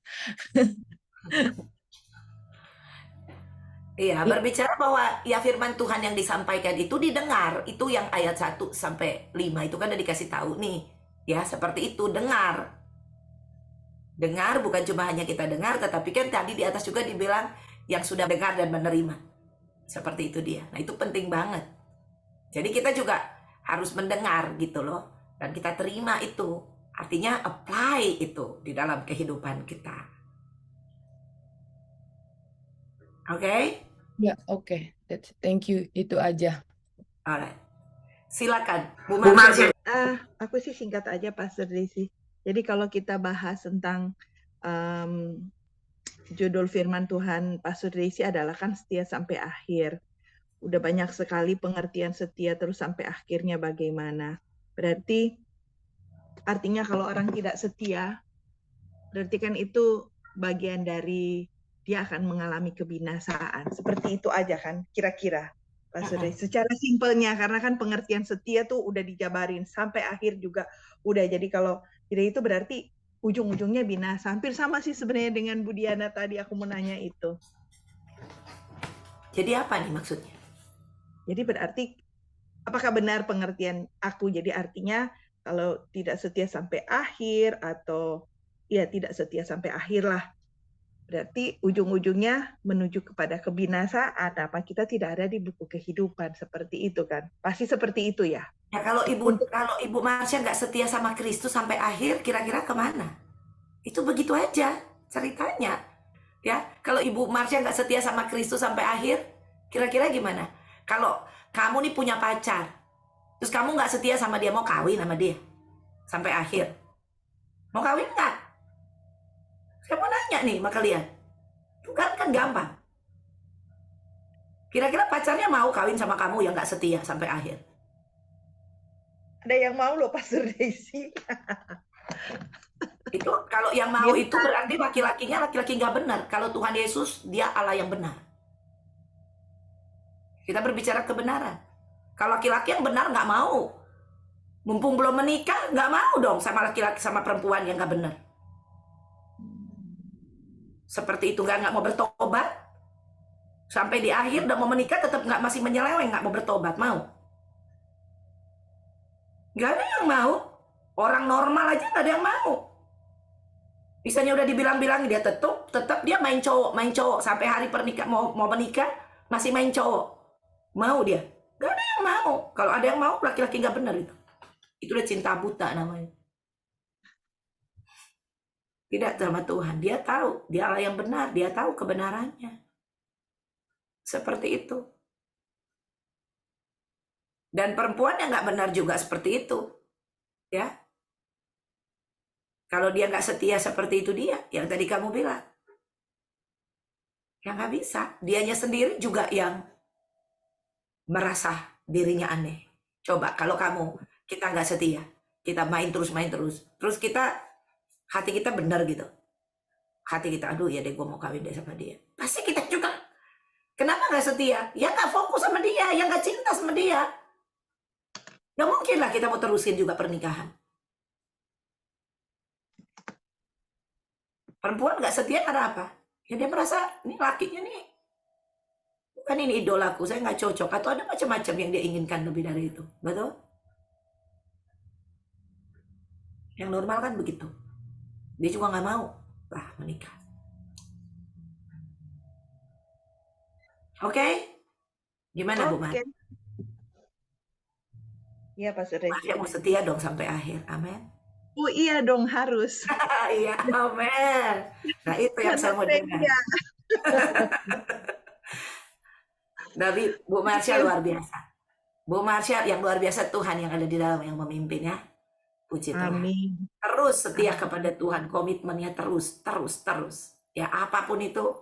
Iya, berbicara bahwa ya firman Tuhan yang disampaikan itu didengar. Itu yang ayat 1 sampai 5 itu kan udah dikasih tahu nih. Ya, seperti itu, dengar. Dengar bukan cuma hanya kita dengar, tetapi kan tadi di atas juga dibilang yang sudah dengar dan menerima. Seperti itu dia. Nah, itu penting banget. Jadi kita juga harus mendengar gitu loh. Dan kita terima itu. Artinya apply itu di dalam kehidupan kita. Oke? Ya, oke. Thank you. Itu aja. Alright. Silakan, Bu Marsha. Aku sih singkat aja Pastor Desi. Jadi kalau kita bahas tentang judul firman Tuhan Pastor Desi adalah kan setia sampai akhir. Udah banyak sekali pengertian setia terus sampai akhirnya bagaimana. Berarti artinya kalau orang tidak setia, berarti kan itu bagian dari dia akan mengalami kebinasaan. Seperti itu aja kan kira-kira. Pastor Desi. Secara simpelnya karena kan pengertian setia tuh udah dijabarin sampai akhir juga udah. Jadi kalau tidak itu berarti ujung-ujungnya binasa. Hampir sama sih sebenarnya dengan Bu Diana tadi aku mau nanya itu. Jadi apa nih maksudnya? Jadi berarti apakah benar pengertian aku? Jadi artinya kalau tidak setia sampai akhir atau ya tidak setia sampai akhir lah. Berarti ujung-ujungnya menuju kepada kebinasaan. Apa kita tidak ada di buku kehidupan seperti itu kan? Pasti seperti itu ya. Ya kalau Ibu Marsha nggak setia sama Kristus sampai akhir, kira-kira kemana? Itu begitu aja ceritanya. Ya, kalau Ibu Marsha nggak setia sama Kristus sampai akhir, kira-kira gimana? Kalau kamu nih punya pacar, terus kamu nggak setia sama dia, mau kawin sama dia sampai akhir, mau kawin nggak? Saya mau nanya nih sama kalian. Itu kan gampang. Kira-kira pacarnya mau kawin sama kamu yang nggak setia sampai akhir? Ada yang mau loh Pastor Desi. Itu kalau yang mau itu berarti laki-lakinya laki-laki nggak benar. Kalau Tuhan Yesus, dia Allah yang benar. Kita berbicara kebenaran. Kalau laki-laki yang benar nggak mau. Mumpung belum menikah, nggak mau dong sama laki-laki sama perempuan yang nggak benar. Seperti itu, nggak mau bertobat. Sampai di akhir udah mau menikah tetap nggak, masih menyeleweng, nggak mau bertobat. Mau? Nggak ada yang mau. Orang normal aja nggak ada yang mau. Misalnya udah dibilang-bilang dia tetap dia main cowok sampai hari pernikahan mau menikah masih main cowok. Mau dia? Nggak ada yang mau. Kalau ada yang mau, laki-laki nggak benar itu. Itu udah cinta buta namanya. Tidak sama Tuhan. Dia tahu, dia Allah yang benar, dia tahu kebenarannya. Seperti itu. Dan perempuan yang nggak benar juga seperti itu. Ya. Kalau dia nggak setia seperti itu dia, yang tadi kamu bilang. Ya nggak bisa. Dianya sendiri juga yang merasa dirinya aneh. Coba kalau kita nggak setia, kita main terus. Terus hati kita benar gitu. Hati kita, aduh ya deh gue mau kawin deh sama dia. Pasti kita juga. Kenapa nggak setia? Ya nggak fokus sama dia, ya nggak cinta sama dia. Nggak mungkin lah kita mau terusin juga pernikahan. Perempuan nggak setia karena apa? Ya dia merasa, ini lakinya nih, bukan ini idolaku, saya nggak cocok. Atau ada macam-macam yang dia inginkan lebih dari itu. Betul? Yang normal kan begitu. Dia juga nggak mau lah menikah. Oke? Gimana Bu Mar? Oke. Iya Pastor Desi. Masya mau setia dong sampai akhir. Amin. Oh iya dong harus. Iya, amin. Nah itu yang saya mau dengar. Iya. Tapi Bu Marsha luar biasa. Bu Marsha yang luar biasa, Tuhan yang ada di dalam yang memimpin ya. Puji Tuhan. Amin. Terus setia kepada Tuhan, komitmennya terus. Ya apapun itu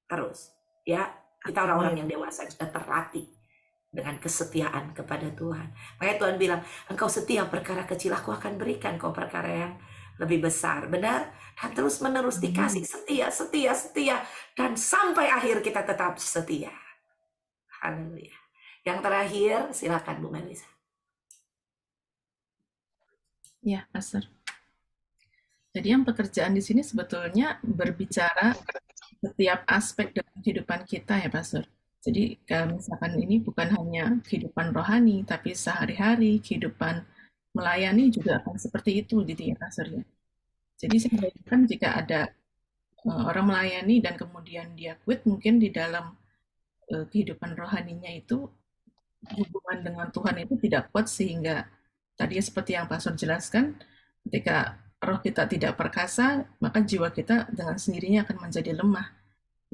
terus. Ya kita orang-orang yang dewasa yang sudah terlatih dengan kesetiaan kepada Tuhan. Makanya Tuhan bilang, engkau setia perkara kecil, aku akan berikan kau perkara yang lebih besar. Benar? Dan terus menerus dikasih setia. Dan sampai akhir kita tetap setia. Haleluya. Yang terakhir, silakan Bu Melisa. Ya, Pastor. Jadi yang pekerjaan di sini sebetulnya berbicara setiap aspek dalam kehidupan kita ya, Pastor. Jadi kalau misalkan ini bukan hanya kehidupan rohani, tapi sehari-hari, kehidupan melayani juga akan seperti itu gitu ya, Pastor ya. Jadi saya bayangkan jika ada orang melayani dan kemudian dia quit, mungkin di dalam kehidupan rohaninya itu hubungan dengan Tuhan itu tidak kuat, sehingga tadi seperti yang Pastor jelaskan, ketika roh kita tidak perkasa, maka jiwa kita dengan sendirinya akan menjadi lemah.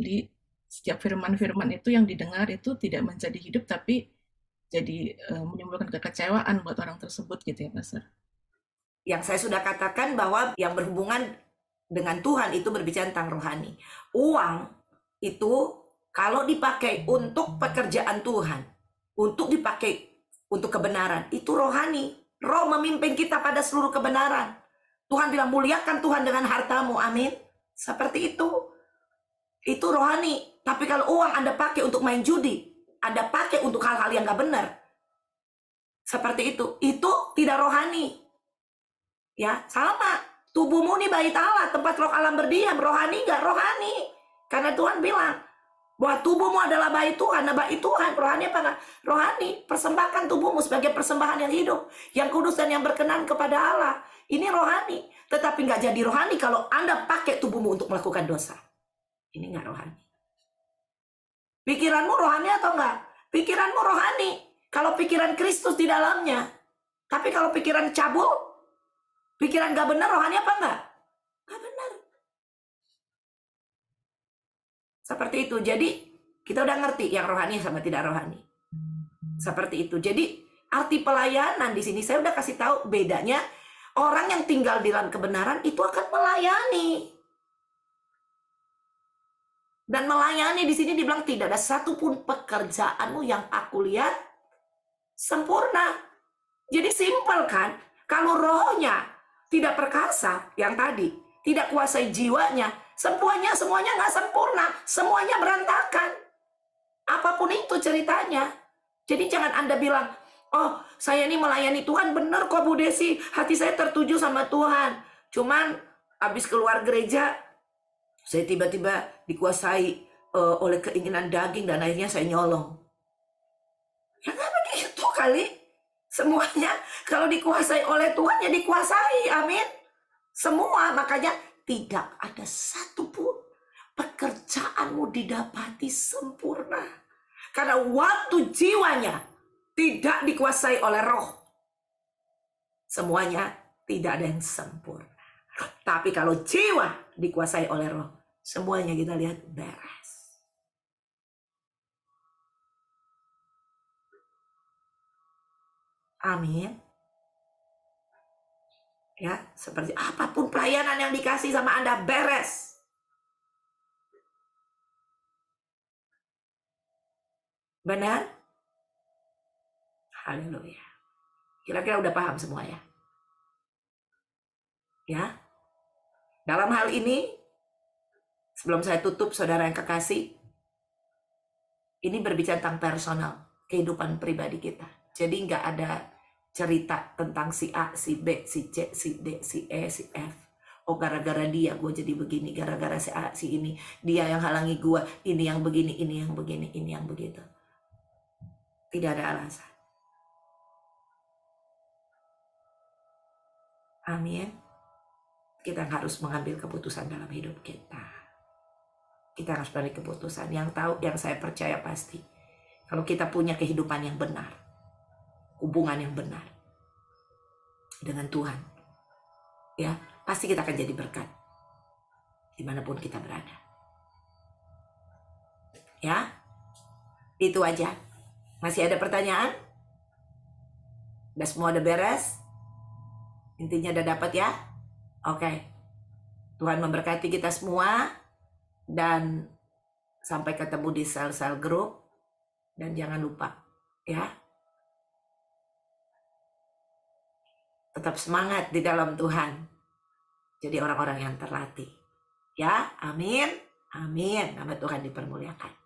Jadi setiap firman-firman itu yang didengar itu tidak menjadi hidup, tapi jadi menimbulkan kekecewaan buat orang tersebut gitu ya, Pastor. Yang saya sudah katakan bahwa yang berhubungan dengan Tuhan itu berbicara tentang rohani. Uang itu kalau dipakai untuk pekerjaan Tuhan, untuk dipakai untuk kebenaran, itu rohani. Roh memimpin kita pada seluruh kebenaran. Tuhan bilang, muliakan Tuhan dengan hartamu, amin. Seperti itu. Itu rohani. Tapi kalau uang Anda pakai untuk main judi, Anda pakai untuk hal-hal yang gak benar, seperti itu tidak rohani. Ya, sama. Tubuhmu ini bait Allah, tempat roh Allah berdiam. Rohani gak rohani. Karena Tuhan bilang bahwa tubuhmu adalah bait Tuhan. Nah, bait Tuhan, rohani apa enggak? Rohani, persembahkan tubuhmu sebagai persembahan yang hidup, yang kudus dan yang berkenan kepada Allah. Ini rohani. Tetapi nggak jadi rohani kalau Anda pakai tubuhmu untuk melakukan dosa. Ini nggak rohani. Pikiranmu rohani atau enggak? Pikiranmu rohani. Kalau pikiran Kristus di dalamnya. Tapi kalau pikiran cabul, pikiran nggak benar, rohani apa enggak? Nggak benar. Seperti itu. Jadi kita udah ngerti yang rohani sama tidak rohani. Seperti itu. Jadi arti pelayanan di sini saya udah kasih tahu bedanya. Orang yang tinggal di dalam kebenaran itu akan melayani. Dan melayani di sini dibilang tidak ada satupun pekerjaanmu yang aku lihat sempurna. Jadi simpel kan? Kalau rohnya tidak perkasa, yang tadi tidak kuasai jiwanya, semuanya nggak sempurna, semuanya berantakan. Apapun itu ceritanya. Jadi jangan Anda bilang, oh saya ini melayani Tuhan, benar kok Bu Desi, hati saya tertuju sama Tuhan. Cuman habis keluar gereja, saya tiba-tiba dikuasai oleh keinginan daging dan akhirnya saya nyolong. Ya nggak begitu kali. Semuanya kalau dikuasai oleh Tuhan ya dikuasai, amin. Semua, makanya tidak ada satupun pekerjaanmu didapati sempurna. Karena waktu jiwanya tidak dikuasai oleh roh, semuanya tidak ada yang sempurna. Tapi kalau jiwa dikuasai oleh roh, semuanya kita lihat beres. Amin. Ya, seperti apapun pelayanan yang dikasih sama Anda beres. Benar? Haleluya. Kira-kira udah paham semua ya? Ya. Dalam hal ini, sebelum saya tutup, saudara yang kekasih, ini berbicara tentang personal, kehidupan pribadi kita. Jadi nggak ada cerita tentang si A, si B, si C, si D, si E, si F. Oh gara-gara dia gue jadi begini, gara-gara si A, si ini, dia yang halangi gue, ini yang begini, ini yang begini, ini yang begitu. Tidak ada alasan. Amin. Kita harus mengambil keputusan dalam hidup kita. Kita harus beri keputusan. Yang tahu, yang saya percaya pasti, kalau kita punya kehidupan yang benar, hubungan yang benar dengan Tuhan, ya pasti kita akan jadi berkat dimanapun kita berada. Ya, itu aja. Masih ada pertanyaan? Udah semua udah beres? Intinya udah dapat ya? Oke. Tuhan memberkati kita semua. Dan sampai ketemu di sel-sel grup. Dan jangan lupa ya, tetap semangat di dalam Tuhan. Jadi orang-orang yang terlatih. Ya, amin. Amin. Nama Tuhan dipermuliakan.